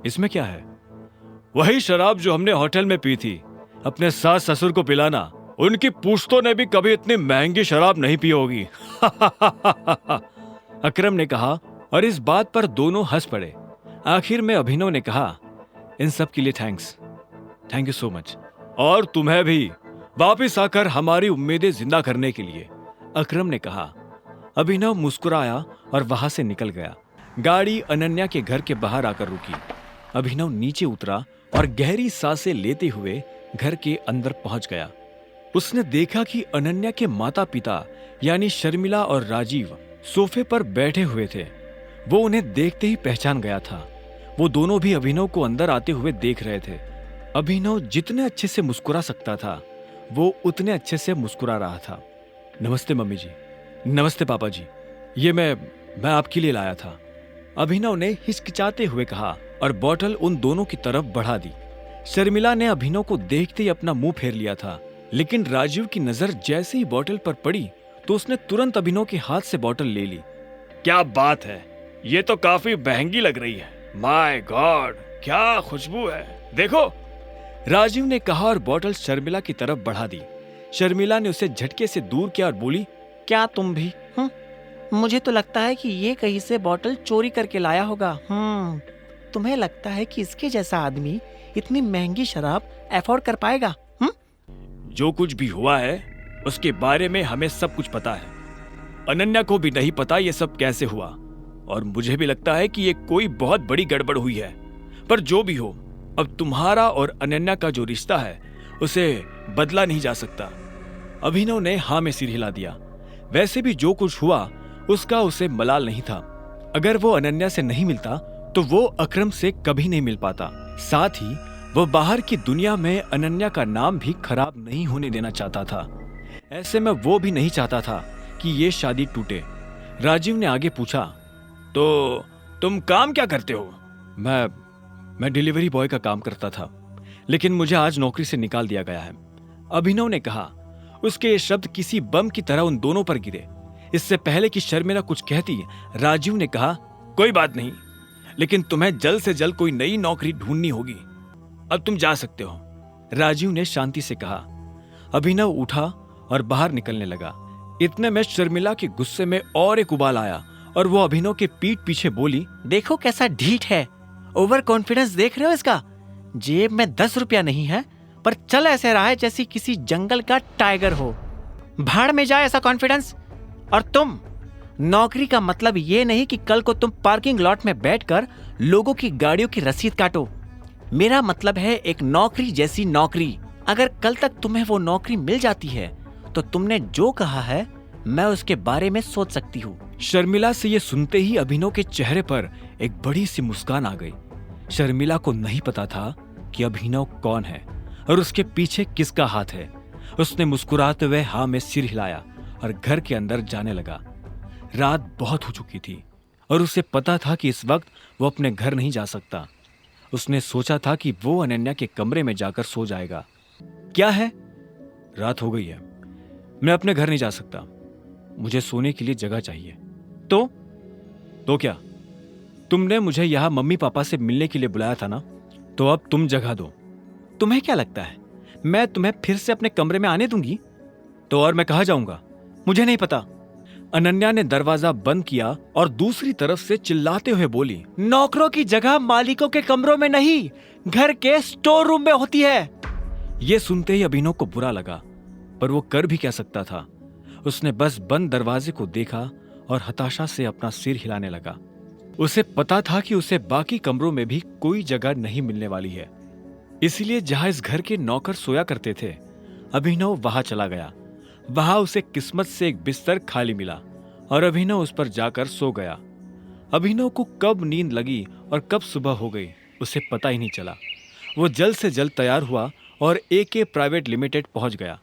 इसमें क्या है? वही शराब जो हमने होटल में पी थी। अपने सास ससुर को पिलाना। उनकी पूछतों ने भी कभी इतनी महंगी शराब नहीं पी होगी। अकरम ने कहा और इस बात पर दोनों हंस पड़े। आखिर में अभिनव ने कहा, इन सब के लिए thanks, thank you so much. और तुम्हें भी वापिस आकर हमारी उम्मीदें जिंदा करने के लिए। अकरम ने कहा। अभिनव मुस्कुराया और वहां से निकल गया। गाड़ी अनन्या के घर के बाहर आकर रुकी। अभिनव नीचे उतरा और गहरी सांसें लेते हुए घर के अंदर पहुंच गया। उसने देखा कि अनन्या के माता पिता यानी शर्मिला और राजीव सोफे पर बैठे हुए थे। वो उन्हें देखते ही पहचान गया था। वो दोनों भी अभिनव को अंदर आते हुए देख रहे थे। अभिनव जितने अच्छे से मुस्कुरा सकता था वो उतने अच्छे से मुस्कुरा रहा था। नमस्ते मम्मी जी। नमस्ते पापा जी। ये मैं आपके लिए लाया था, अभिनव ने हिचकिचाते हुए कहा और बोतल उन दोनों की तरफ बढ़ा दी। शर्मिला ने अभिनव को देखते ही अपना मुंह फेर लिया था, लेकिन राजीव की नजर जैसे ही बोतल पर पड़ी तो उसने तुरंत अभिनव के हाथ से बोतल ले ली। क्या बात है, ये तो काफी महंगी लग रही है। माय गॉड, क्या खुशबू है, देखो, राजीव ने कहा और बोतल शर्मिला की तरफ बढ़ा दी। शर्मिला ने उसे झटके से दूर किया और बोली, क्या तुम भी? मुझे तो लगता है कि ये कहीं से बोतल चोरी करके लाया होगा। तुम्हें लगता है कि इसके जैसा आदमी इतनी महंगी शराब अफोर्ड कर पाएगा? जो कुछ भी हुआ है उसके बारे में हमें सब कुछ पता है। अनन्या को भी नहीं पता ये सब कैसे हुआ, और मुझे भी लगता है कि ये कोई बहुत बड़ी गड़बड़ हुई है। पर जो भी हो, अब तुम्हारा और अनन्या का जो रिश्ता है उसे बदला नहीं जा सकता। अभिनव ने हाँ में सिर हिला दिया। वैसे भी जो कुछ हुआ उसका उसे मलाल नहीं था। अगर वो अनन्या से नहीं मिलता तो वो अकरम से कभी नहीं मिल पाता। साथ ही वो बाहर की दुनिया में अनन्या का नाम भी खराब नहीं होने देना चाहता था। ऐसे में वो भी नहीं चाहता था कि ये शादी टूटे। राजीव ने आगे पूछा, तो तुम काम क्या करते हो? मैं डिलीवरी बॉय का काम करता था, लेकिन मुझे आज नौकरी से निकाल दिया गया है, अभिनव ने कहा। उसके ये शब्द किसी बम की तरह उन दोनों पर गिरे। इससे पहले कि शर्मिला कुछ कहती, राजीव ने कहा, कोई बात नहीं, लेकिन तुम्हें जल्द से जल्द कोई नई नौकरी ढूंढनी होगी। अब तुम जा सकते हो, राजीव ने शांति से कहा। अभिनव उठा और बाहर निकलने लगा। इतने में शर्मिला के गुस्से में और एक उबाल आया और वो अभिनव के पीठ पीछे बोली, देखो कैसा ढीठ है, ओवर कॉन्फिडेंस देख रहे हो इसका? जेब में 10 रुपया नहीं है पर चल ऐसे रहा है जैसे किसी जंगल का टाइगर हो। भाड़ में जाए ऐसा कॉन्फिडेंस। और तुम, नौकरी का मतलब ये नहीं कि कल को तुम पार्किंग लॉट में बैठकर लोगों की गाड़ियों की रसीद काटो। मेरा मतलब है एक नौकरी जैसी नौकरी। अगर कल तक तुम्हें वो नौकरी मिल जाती है तो तुमने जो कहा है मैं उसके बारे में सोच सकती हूँ। शर्मिला से ये सुनते ही अभिनव के चेहरे पर एक बड़ी सी मुस्कान आ गई। शर्मिला को नहीं पता था कि अभिनव कौन है और उसके पीछे किसका हाथ है। उसने मुस्कुराते हुए हाँ में सिर हिलाया और घर के अंदर जाने लगा। रात बहुत हो चुकी थी और उसे पता था कि इस वक्त वो अपने घर नहीं जा सकता। उसने सोचा था कि वो अनन्या के कमरे में जाकर सो जाएगा। क्या है, रात हो गई है, मैं अपने घर नहीं जा सकता, मुझे सोने के लिए जगह चाहिए। तो क्या, तुमने मुझे यहाँ मम्मी पापा से मिलने के लिए बुलाया था ना, तो अब तुम जगह दो। तुम्हें क्या लगता है मैं तुम्हें फिर से अपने कमरे में आने दूंगी? तो और मैं कहाँ जाऊंगा, मुझे नहीं पता। अनन्या ने दरवाजा बंद किया और दूसरी तरफ से चिल्लाते हुए बोली, नौकरों की जगह मालिकों के कमरों में नहीं, घर के स्टोर रूम में होती है। यह सुनते ही अभिनव को बुरा लगा, पर वो कर भी क्या सकता था। उसने बस बंद दरवाजे को देखा और हताशा से अपना सिर हिलाने लगा। उसे पता था कि उसे बाकी कमरों में भी कोई जगह नहीं मिलने वाली है, इसलिए जहां इस घर के नौकर सोया करते थे अभिनव वहां चला गया। वहां उसे किस्मत से एक बिस्तर खाली मिला और अभिनव उस पर जाकर सो गया। अभिनव को कब नींद लगी और कब सुबह हो गई उसे पता ही नहीं चला। वो जल्द से जल्द तैयार हुआ और AK प्राइवेट लिमिटेड पहुंच गया।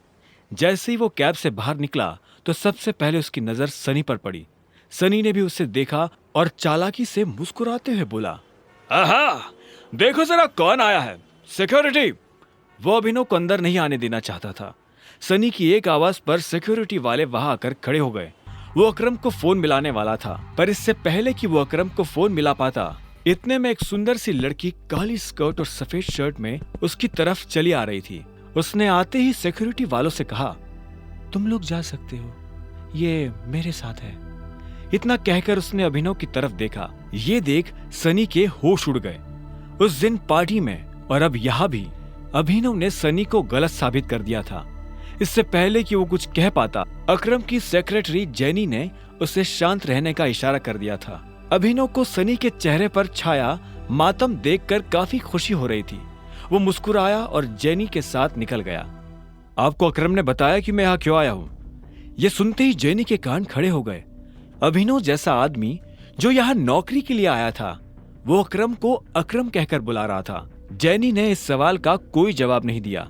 जैसे ही वो कैब से बाहर निकला तो सबसे पहले उसकी नजर सनी पर पड़ी। सनी ने भी उसे देखा और चालाकी से मुस्कुराते हुए बोला, आहा, देखो जरा कौन आया है, सिक्योरिटी। वो अभिनव को अंदर नहीं आने देना चाहता था। सनी की एक आवाज पर सिक्योरिटी वाले वहां आकर खड़े हो गए। वो अकरम को फोन मिलाने वाला था, पर इससे पहले कि वो अकरम को फोन मिला पाता, इतने में एक सुंदर सी लड़की काली स्कर्ट और सफेद शर्ट में उसकी तरफ चली आ रही थी। उसने आते ही सिक्योरिटी वालों से कहा, तुम लोग जा सकते हो, ये मेरे साथ है। इतना कहकर उसने अभिनव की तरफ देखा। ये देख सनी के होश उड़ गए। उस दिन पार्टी में और अब यहाँ भी अभिनव ने सनी को गलत साबित कर दिया था। इससे पहले कि वो कुछ कह पाता, अकरम की सेक्रेटरी जेनी ने उसे शांत रहने का इशारा कर दिया था। अभिनव को सनी के चेहरे पर छाया मातम देखकर काफी खुशी हो रही थी। वो मुस्कुराया और जेनी के साथ निकल गया। आपको अकरम ने बताया कि मैं यहाँ क्यों आया हूँ? ये सुनते ही जेनी के कान खड़े हो गए। अभिनव जैसा आदमी जो यहाँ नौकरी के लिए आया था, वो अकरम को अकरम कहकर बुला रहा था। जेनी ने इस सवाल का कोई जवाब नहीं दिया।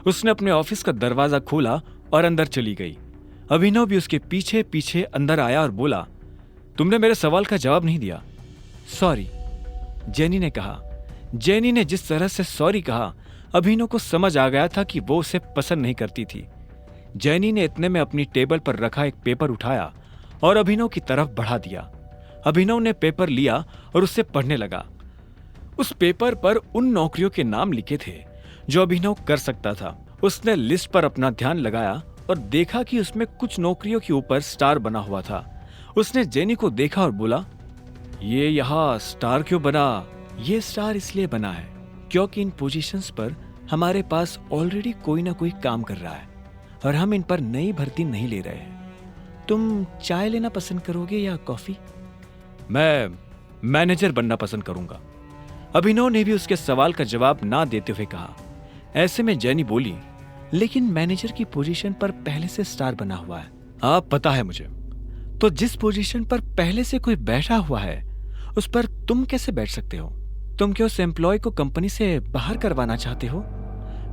उसने अपने ऑफिस का दरवाजा खोला और अंदर चली गई। अभिनव भी उसके पीछे पीछे अंदर आया और बोला, तुमने मेरे सवाल का जवाब नहीं दिया। सॉरी, जेनी ने कहा। जेनी ने जिस तरह से सॉरी कहा, अभिनव को समझ आ गया था कि वो उसे पसंद नहीं करती थी। जेनी ने इतने में अपनी टेबल पर रखा एक पेपर उठाया और अभिनव की तरफ बढ़ा दिया। अभिनव ने पेपर लिया और उससे पढ़ने लगा। उस पेपर पर उन नौकरियों के नाम लिखे थे जो अभिनव कर सकता था। उसने लिस्ट पर अपना ध्यान लगाया और देखा कि उसमें कुछ नौकरियों के ऊपर स्टार बना हुआ था। उसने जेनी को देखा और बोला, ये यहाँ स्टार क्यों बना? ये स्टार इसलिए बना है क्योंकि इन पोजीशंस पर हमारे पास ऑलरेडी कोई ना कोई काम कर रहा है और हम इन पर नई भर्ती नहीं ले रहे हैं। तुम चाय लेना पसंद करोगे या कॉफी? मैं मैनेजर बनना पसंद करूंगा। अभिनव ने भी उसके सवाल का जवाब ना देते हुए कहा। ऐसे में जेनी बोली, लेकिन मैनेजर की पोजीशन पर पहले से स्टार बना हुआ है। आप पता है मुझे। तो जिस पोजीशन पर पहले से कोई बैठा हुआ है उस पर तुम कैसे बैठ सकते हो? तुम क्या उस एम्प्लॉय को कंपनी से बाहर करवाना चाहते हो?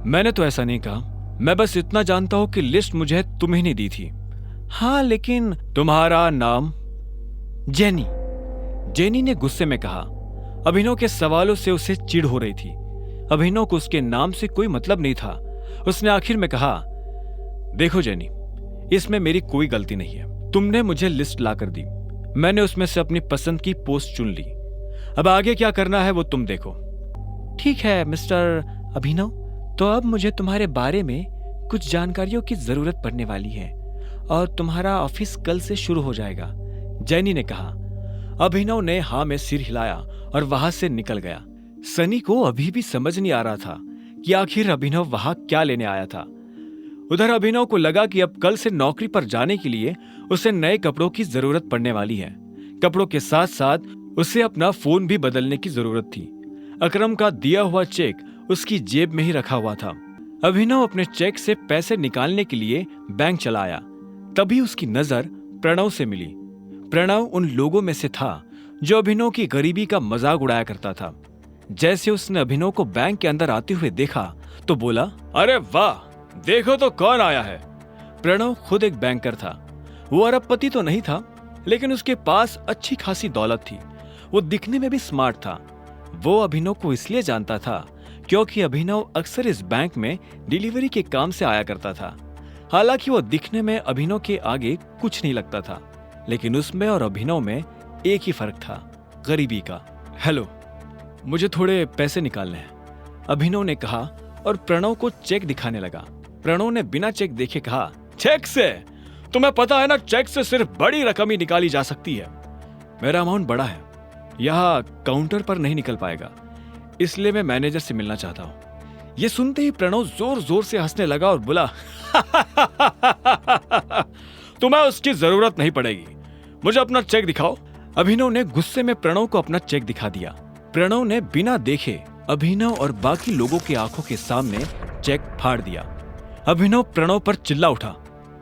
मैंने तो ऐसा नहीं कहा। मैं बस इतना जानता हूं कि लिस्ट मुझे तुम्हें नहीं दी थी। हाँ, लेकिन तुम्हारा नाम? जेनी। जेनी ने गुस्से में कहा। अभिनव के सवालों से उसे चिढ़ हो रही थी। अभिनव को उसके नाम से कोई मतलब नहीं था। उसने आखिर में कहा, देखो जेनी, इसमें मेरी कोई गलती नहीं है। तुमने मुझे लिस्ट लाकर दी, मैंने उसमें से अपनी पसंद की पोस्ट चुन ली। अब आगे क्या करना है वो तुम देखो। ठीक है मिस्टर अभिनव, तो अब मुझे तुम्हारे बारे में कुछ जानकारियों की जरूरत पड़ने वाली है और तुम्हारा ऑफिस कल से शुरू हो जाएगा, जेनी ने कहा। अभिनव ने हाँ में सिर हिलाया और वहां से निकल गया। सनी को अभी भी समझ नहीं आ रहा था कि आखिर अभिनव वहां क्या लेने आया था। उधर अभिनव को लगा कि अब कल से नौकरी पर जाने के लिए उसे नए कपड़ों की जरूरत पड़ने वाली है। कपड़ों के साथ साथ उसे अपना फोन भी बदलने की जरूरत थी। अकरम का दिया हुआ चेक उसकी जेब में ही रखा हुआ था। अभिनव अपने चेक से पैसे निकालने के लिए बैंक चला आया। तभी उसकी नजर प्रणव से मिली। प्रणव उन लोगों में से था जो अभिनव की गरीबी का मजाक उड़ाया करता था। जैसे उसने अभिनव को बैंक के अंदर आते हुए देखा तो बोला, अरे वाह, देखो तो कौन आया है। प्रणव खुद एक बैंकर था। वो अरबपति तो नहीं था, लेकिन उसके पास अच्छी खासी दौलत थी। वो दिखने में भी स्मार्ट था। वो अभिनव को इसलिए जानता था क्योंकि अभिनव अक्सर इस बैंक में डिलीवरी के काम से आया करता था। हालांकि वो दिखने में अभिनव के आगे कुछ नहीं लगता था, लेकिन उसमें और अभिनव में एक ही फर्क था, गरीबी का। हेलो, मुझे थोड़े पैसे निकालने हैं, अभिनव ने कहा और प्रणव को चेक दिखाने लगा। प्रणव ने बिना चेक देखे कहा, चेक से? तुम्हें पता है ना, चेक से सिर्फ बड़ी रकम ही निकाली जा सकती है। मेरा अमाउंट बड़ा है, यहाँ काउंटर पर नहीं निकल पाएगा, इसलिए मैं मैनेजर से मिलना चाहता हूँ। ये सुनते ही प्रणव जोर जोर से हंसने लगा और बोला, तुम्हें उसकी जरूरत नहीं पड़ेगी, मुझे अपना चेक दिखाओ। अभिनव ने गुस्से में प्रणव को अपना चेक दिखा दिया। प्रणव ने बिना देखे अभिनव और बाकी लोगों की आंखों के सामने चेक फाड़ दिया। अभिनव प्रणव पर चिल्ला उठा,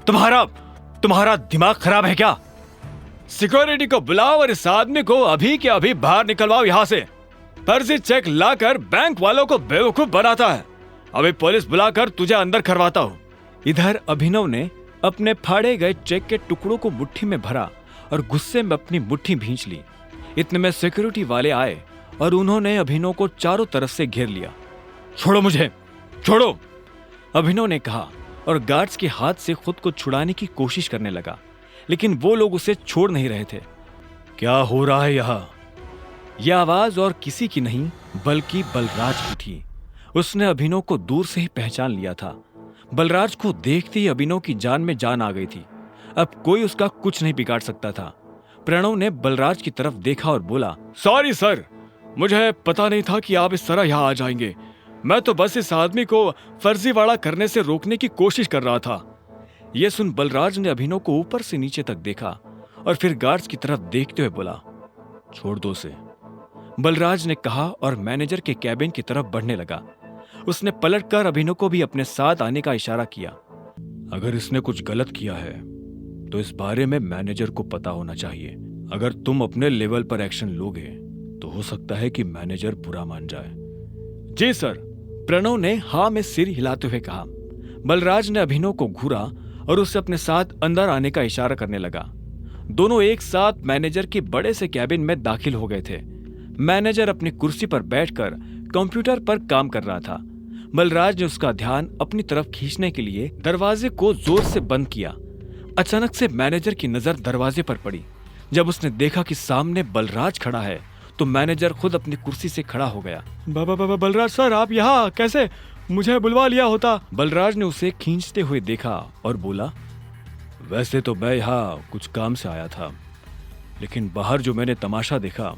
तुम्हारा दिमाग खराब है क्या? सिक्योरिटी को बुलाओ और इस आदमी को अभी के अभी बाहर निकलवाओ यहाँ से। फर्जी चेक लाकर बैंक वालों को बेवकूफ बनाता है। अभी पुलिस बुलाकर तुझे अंदर करवाता हूँ। इधर अभिनव ने अपने फाड़े गए चेक के टुकड़ों को मुट्ठी में भरा और गुस्से में अपनी मुट्ठी भींच ली। इतने में सिक्योरिटी वाले आए और उन्होंने अभिनव को चारों तरफ से घेर लिया। छोड़ो मुझे, छोड़ो, अभिनव ने कहा और गार्ड्स के हाथ से खुद को छुड़ाने की कोशिश करने लगा, लेकिन वो लोग उसे छोड़ नहीं रहे थे। क्या हो रहा है यहाँ? यह आवाज और किसी की नहीं बल्कि बलराज की थी। उसने अभिनव को दूर से ही पहचान लिया था। बलराज को देखते ही अभिनव की जान में जान आ गई थी। अब कोई उसका कुछ नहीं बिगाड़ सकता था। प्रणव ने बलराज की तरफ देखा और बोला, सॉरी सर, मुझे पता नहीं था कि आप इस तरह यहाँ आ जाएंगे। मैं तो बस इस आदमी को फर्जीवाड़ा करने से रोकने की कोशिश कर रहा था। यह सुन बलराज ने अभिनव को ऊपर से नीचे तक देखा और फिर गार्ड्स की तरफ देखते हुए बोला, छोड़ दो उसे। बलराज ने कहा और मैनेजर के कैबिन की तरफ बढ़ने लगा। उसने पलटकर अभिनव को भी अपने साथ आने का इशारा किया। अगर इसने कुछ गलत किया है तो इस बारे में मैनेजर को पता होना चाहिए। अगर तुम अपने लेवल पर एक्शन लोगे तो हो सकता है कि मैनेजर बुरा मान जाए। जी सर, प्रणव ने हाँ में सिर हिलाते हुए कहा। बलराज ने अभिनव को घूरा और उसे अपने साथ अंदर आने का इशारा करने लगा। दोनों एक साथ मैनेजर के बड़े से कैबिन में दाखिल हो गए थे। मैनेजर अपनी कुर्सी पर बैठकर कंप्यूटर पर काम कर रहा था। बलराज ने उसका ध्यान अपनी तरफ खींचने के लिए दरवाजे को जोर से बंद किया। अचानक से मैनेजर की नजर दरवाजे पर पड़ी। जब उसने देखा कि सामने बलराज खड़ा है तो मैनेजर खुद अपनी कुर्सी से खड़ा हो गया। बलराज सर, आप यहाँ कैसे? मुझे बुलवा लिया होता। बलराज ने उसे खींचते हुए देखा और बोला, वैसे तो मैं यहाँ कुछ काम से आया था, लेकिन बाहर जो मैंने तमाशा देखा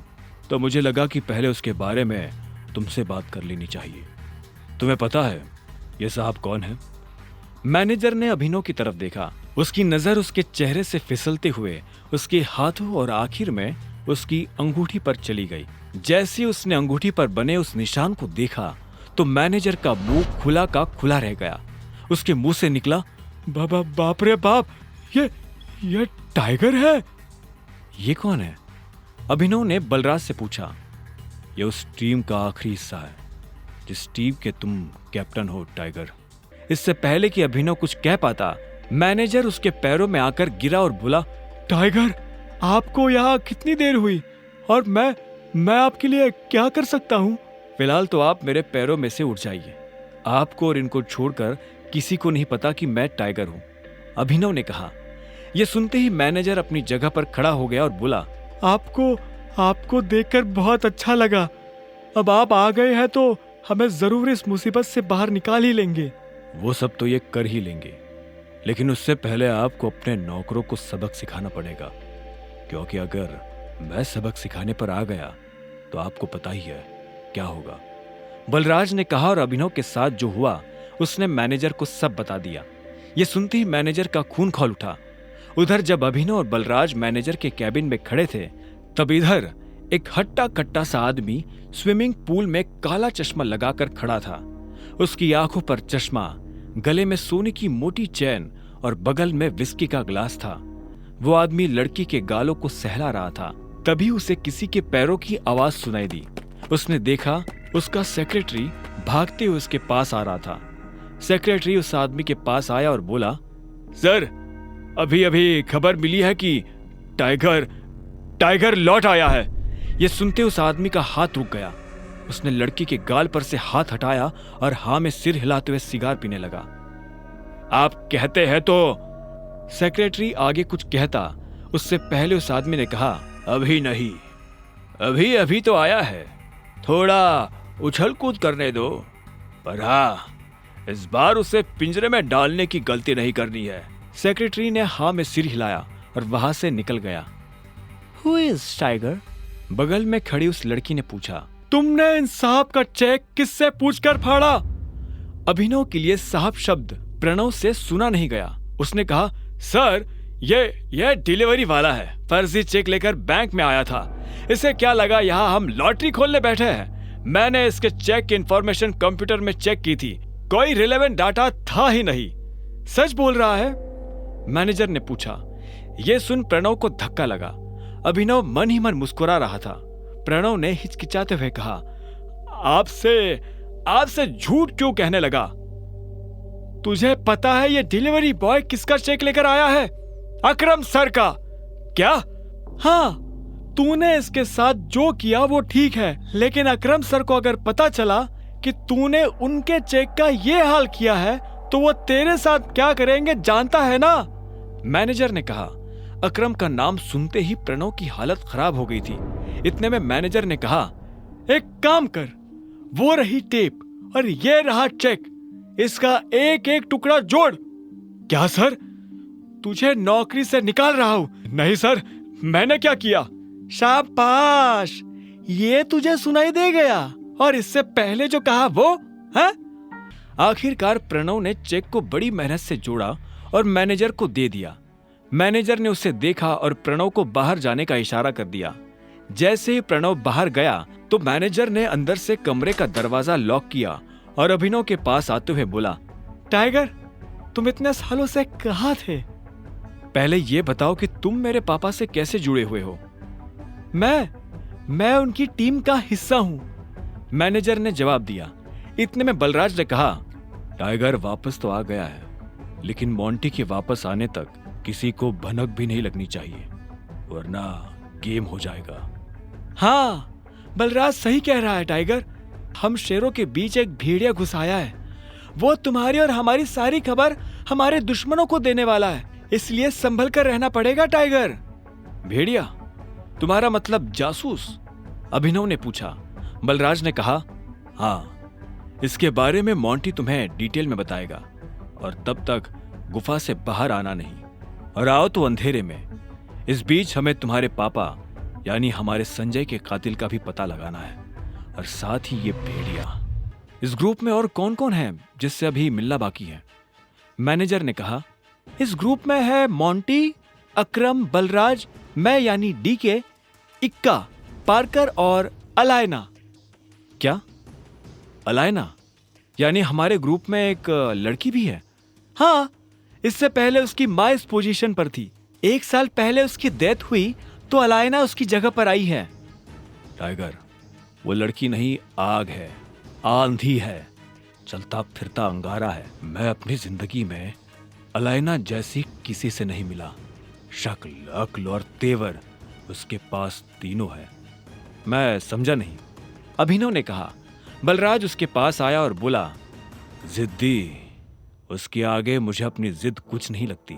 तो मुझे लगा कि पहले उसके बारे में तुमसे बात कर लेनी चाहिए। तुम्हें पता है ये साहब कौन है? मैनेजर ने अभिनव की तरफ देखा। उसकी नजर उसके चेहरे से फिसलते हुए उसके हाथों और आखिर में उसकी अंगूठी पर चली गई। जैसे उसने अंगूठी पर बने उस निशान को देखा तो मैनेजर का मुंह खुला का खुला रह गया। उसके मुंह से निकला, बाप रे बाप, ये टाइगर है। ये कौन है? अभिनव ने बलराज से पूछा। ये उस टीम का आखिरी हिस्सा है जिस टीम के तुम कैप्टन हो, टाइगर। इससे पहले कि अभिनव कुछ कह पाता, मैनेजर उसके पैरों में आकर गिरा और बोला, टाइगर, आपको यहाँ कितनी देर हुई और मैं आपके लिए क्या कर सकता हूँ? फिलहाल तो आप मेरे पैरों में से उठ जाइए। आपको और इनको छोड़कर किसी को नहीं पता कि मैं टाइगर हूँ, अभिनव ने कहा। यह सुनते ही मैनेजर अपनी जगह पर खड़ा हो गया और बोला, आपको देखकर बहुत अच्छा लगा। अब आप आ गए हैं तो हमें जरूर इस मुसीबत से बाहर निकाल ही लेंगे। वो सब तो ये कर ही लेंगे, लेकिन उससे पहले आपको अपने नौकरों को सबक सिखाना पड़ेगा, क्योंकि अगर मैं सबक सिखाने पर आ गया तो आपको पता ही है क्या होगा। बलराज ने कहा और अभिनव के साथ जो हुआ उसने मैनेजर को सब बता दिया। यह सुनते ही मैनेजर का खून खौल उठा। उधर जब अभिनव और बलराज मैनेजर के कैबिन में खड़े थे तब इधर एक हट्टा कट्टा सा आदमी स्विमिंग पूल में काला चश्मा लगाकर खड़ा था। उसकी आंखों पर चश्मा, गले में सोने की मोटी चैन और बगल में विस्की का ग्लास था। वो आदमी लड़की के गालों को सहला रहा था। तभी उसे किसी के पैरों की आवाज सुनाई दी। उसने देखा उसका सेक्रेटरी भागते हुए उसके पास आ रहा था। सेक्रेटरी उस आदमी के पास आया और बोला, सर, अभी खबर मिली है कि टाइगर लौट आया है। यह सुनते उस आदमी का हाथ रुक गया। उसने लड़की के गाल पर से हाथ हटाया और हाँ में सिर हिलाते हुए सिगार पीने लगा। आप कहते हैं तो? सेक्रेटरी आगे कुछ कहता उससे पहले उस आदमी ने कहा, अभी नहीं, अभी तो आया है, थोड़ा उछल कूद करने दो, पर हाँ, इस बार उसे पिंजरे में डालने की गलती नहीं करनी है। सेक्रेटरी ने हाँ में सिर हिलाया और वहां से निकल गया। Who is tiger? बगल में खड़ी उस लड़की ने पूछा। तुमने इन साहब का चेक किससे पूछकर फाड़ा? अभिनव के लिए साहब शब्द प्रणव से सुना नहीं गया। उसने कहा, सर, ये डिलीवरी वाला है, फर्जी चेक लेकर बैंक में आया था। इसे क्या लगा यहाँ हम लॉटरी खोलने बैठे हैं? मैंने इसके चेक की इंफॉर्मेशन कंप्यूटर में चेक की थी, कोई रिलेवेंट डाटा था ही नहीं। सच बोल रहा है? मैनेजर ने पूछा। यह सुन प्रणव को धक्का लगा। अभिनव मन ही मन मुस्कुरा रहा था। प्रणव ने हिचकिचाते हुए कहा, आपसे झूठ क्यों कहने लगा? तुझे पता है ये डिलीवरी बॉय किसका चेक लेकर आया है? अकरम सर का। क्या? हाँ, तूने इसके साथ जो किया वो ठीक है, लेकिन अकरम सर को अगर पता चला कि तूने उनके चेक का ये हाल किया है तो वो तेरे साथ क्या करेंगे जानता है ना? मैनेजर ने कहा। अकरम का नाम सुनते ही प्रणव की हालत खराब हो गई थी। इतने में मैनेजर ने कहा, एक काम कर, वो रही टेप और ये रहा चेक, इसका एक एक टुकड़ा जोड़। क्या सर? तुझे नौकरी से निकाल रहा हूं। नहीं सर, मैंने क्या किया? शाबाश, ये तुझे सुनाई दे गया। और इससे पहले जो कहा वो हैं? आखिरकार प्रणव ने चेक को बड़ी मेहनत से जोड़ा और मैनेजर को दे दिया। मैनेजर ने उसे देखा और प्रणव को बाहर जाने का इशारा कर दिया। जैसे ही प्रणव बाहर गया तो मैनेजर ने अंदर से कमरे का दरवाजा लॉक किया और अभिनव के पास आते हुए बोला, टाइगर, तुम इतने सालों से कहाँ थे? पहले ये बताओ कि तुम मेरे पापा से कैसे जुड़े हुए हो? मैं उनकी टीम का हिस्सा हूं, मैनेजर ने जवाब दिया। इतने में बलराज ने कहा, टाइगर वापस तो आ गया है, लेकिन मोंटी के वापस आने तक किसी को भनक भी नहीं लगनी चाहिए, वरना गेम हो जाएगा। हाँ, बलराज सही कह रहा है टाइगर। हम शेरों के बीच एक भेड़िया घुस आया है। वो तुम्हारी और हमारी सारी खबर हमारे दुश्मनों को देने वाला है, इसलिए संभल कर रहना पड़ेगा टाइगर। भेड़िया? तुम्हारा मतलब जासूस? अभिनव ने पूछा। बलराज ने कहा, हाँ, इसके बारे में मोंटी तुम्हें डिटेल में बताएगा, और तब तक गुफा से बाहर आना नहीं, और आओ तो अंधेरे में। इस बीच हमें तुम्हारे पापा यानी हमारे संजय के कातिल का भी पता लगाना है, और साथ ही ये भेड़िया। इस ग्रुप में और कौन कौन है जिससे अभी मिलना बाकी है? मैनेजर ने कहा, इस ग्रुप में है मोंटी, अकरम, बलराज, मैं यानी डीके, इक्का, पार्कर और अलायना। क्या? अलायना? यानी हमारे ग्रुप में एक लड़की भी है? हाँ, इससे पहले उसकी माँ इस पोजीशन पर थी। 1 साल पहले उसकी डेथ हुई तो अलायना उसकी जगह पर आई है। टाइगर, वो लड़की नहीं, आग है, आंधी है, चलता फिरता अंगारा है। मैं अपनी जिंदगी में अलायना जैसी किसी से नहीं मिला। शक्ल, अक्ल और तेवर उसके पास तीनों है। मैं समझा नहीं, अभिनव ने कहा। बलराज उसके पास आया और बोला, जिद्दी, उसके आगे मुझे अपनी जिद कुछ नहीं लगती।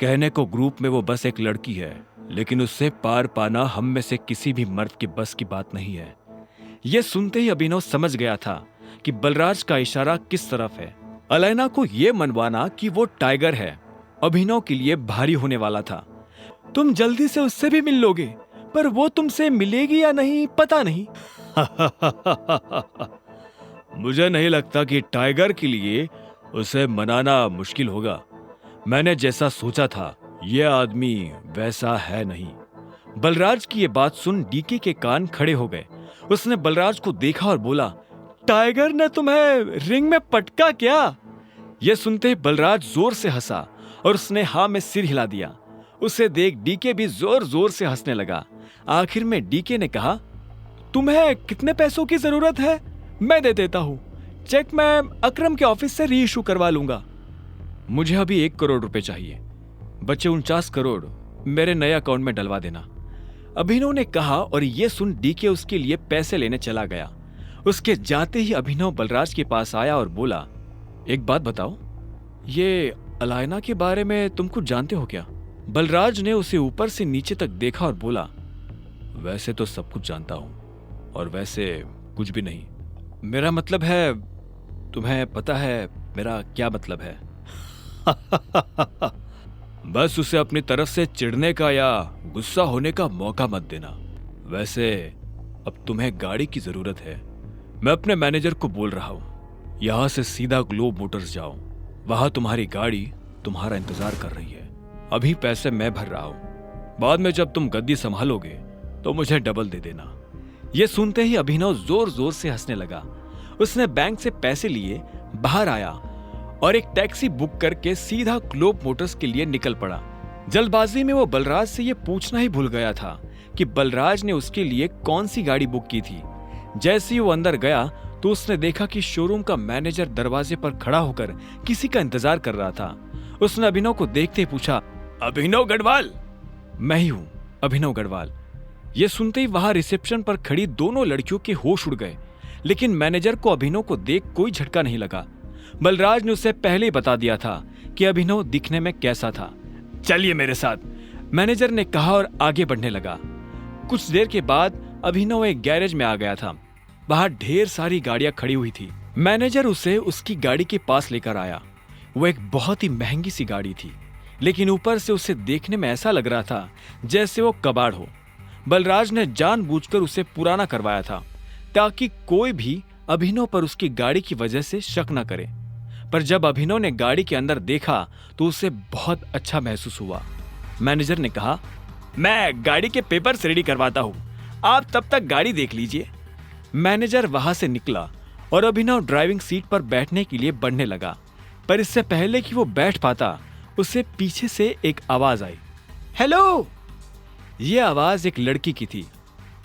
कहने को ग्रुप में वो बस एक लड़की है, लेकिन उससे पार पाना हम में से किसी भी मर्द के बस की बात नहीं है। यह सुनते ही अभिनव समझ गया था कि बलराज का इशारा किस तरफ है। अलायना को यह मनवाना कि वो टाइगर है अभिनव के लिए भारी होने वाला था। तुम जल्दी से उससे भी मिल लोगे, पर वो तुमसे मिलेगी या नहीं पता नहीं। मुझे नहीं लगता कि टाइगर के लिए उसे मनाना मुश्किल होगा। मैंने जैसा सोचा था यह आदमी वैसा है नहीं। बलराज की यह बात सुन डीके के कान खड़े हो गए। उसने बलराज को देखा और बोला, टाइगर ने तुम्हें रिंग में पटका क्या? यह सुनते ही बलराज जोर से हंसा और उसने हाँ में सिर हिला दिया। उसे देख डीके भी जोर जोर से हंसने लगा। आखिर में डीके ने कहा, तुम्हें कितने पैसों की जरूरत है? मैं दे देता हूं। चेक मैं अकरम के ऑफिस से री इशू करवा लूंगा। मुझे अभी 1 करोड़ रुपए चाहिए, बचे 49 करोड़ मेरे नए अकाउंट में डलवा देना, अभिनव ने कहा। और यह सुन डीके उसके लिए पैसे लेने चला गया। उसके जाते ही अभिनव बलराज के पास आया और बोला, एक बात बताओ, ये अलायना के बारे में तुम कुछ जानते हो क्या? बलराज ने उसे ऊपर से नीचे तक देखा और बोला, वैसे तो सब कुछ जानता हूं, और वैसे कुछ भी नहीं। मेरा मतलब है, तुम्हें पता है मेरा क्या मतलब है? बस उसे अपनी तरफ से चिढ़ने का या गुस्सा होने का मौका मत देना। वैसे अब तुम्हें गाड़ी की जरूरत है। मैं अपने मैनेजर को बोल रहा हूं, यहां से सीधा ग्लोब मोटर्स जाओ, वहां तुम्हारी गाड़ी तुम्हारा इंतजार कर रही है। अभी पैसे मैं भर रहा हूं, बाद में जब तुम गद्दी संभालोगे तो मुझे डबल दे देना। यह सुनते ही अभिनव जोर जोर से हंसने लगा। उसने बैंक से पैसे लिए बाहर आया और एक टैक्सी बुक करके सीधा ग्लोब मोटर्स के लिए निकल पड़ा। जल्दबाजी में वो बलराज से यह पूछना ही भूल गया था कि बलराज ने उसके लिए कौन सी गाड़ी बुक की थी। जैसे ही वो अंदर गया तो उसने देखा कि शोरूम का मैनेजर दरवाजे पर खड़ा होकर किसी का इंतजार कर रहा था। उसने अभिनव को देखते ही पूछा, अभिनव गढ़वाल? मैं ही हूं, अभिनव गढ़वाल। यह सुनते ही वहां रिसेप्शन पर खड़ी दोनों लड़कियों के होश उड़ गए, लेकिन मैनेजर को अभिनव को देख कोई झटका नहीं लगा। बलराज ने उसे पहले ही बता दिया था कि अभिनव दिखने में कैसा था। चलिए मेरे साथ, मैनेजर ने कहा और आगे बढ़ने लगा। कुछ देर के बाद अभिनव एक गैरेज में आ गया था। वहां ढेर सारी गाड़ियां खड़ी हुई थी। मैनेजर उसे उसकी गाड़ी के पास लेकर आया। वो एक बहुत ही महंगी सी गाड़ी थी, लेकिन ऊपर से उसे देखने में ऐसा लग रहा था जैसे वो कबाड़ हो। बलराज ने जानबूझकर उसे पुराना करवाया था ताकि कोई भी अभिनव पर उसकी गाड़ी की वजह से शक न करे। पर जब अभिनव ने गाड़ी के अंदर देखा तो उसे बहुत अच्छा महसूस हुआ। मैनेजर ने कहा, मैं गाड़ी के पेपर्स रेडी करवाता हूं, आप तब तक गाड़ी देख लीजिए। मैनेजर वहां से निकला और अभिनव ड्राइविंग सीट पर बैठने के लिए बढ़ने लगा, पर इससे पहले कि वो बैठ पाता उसे पीछे से एक आवाज आई, हेलो। ये आवाज एक लड़की की थी।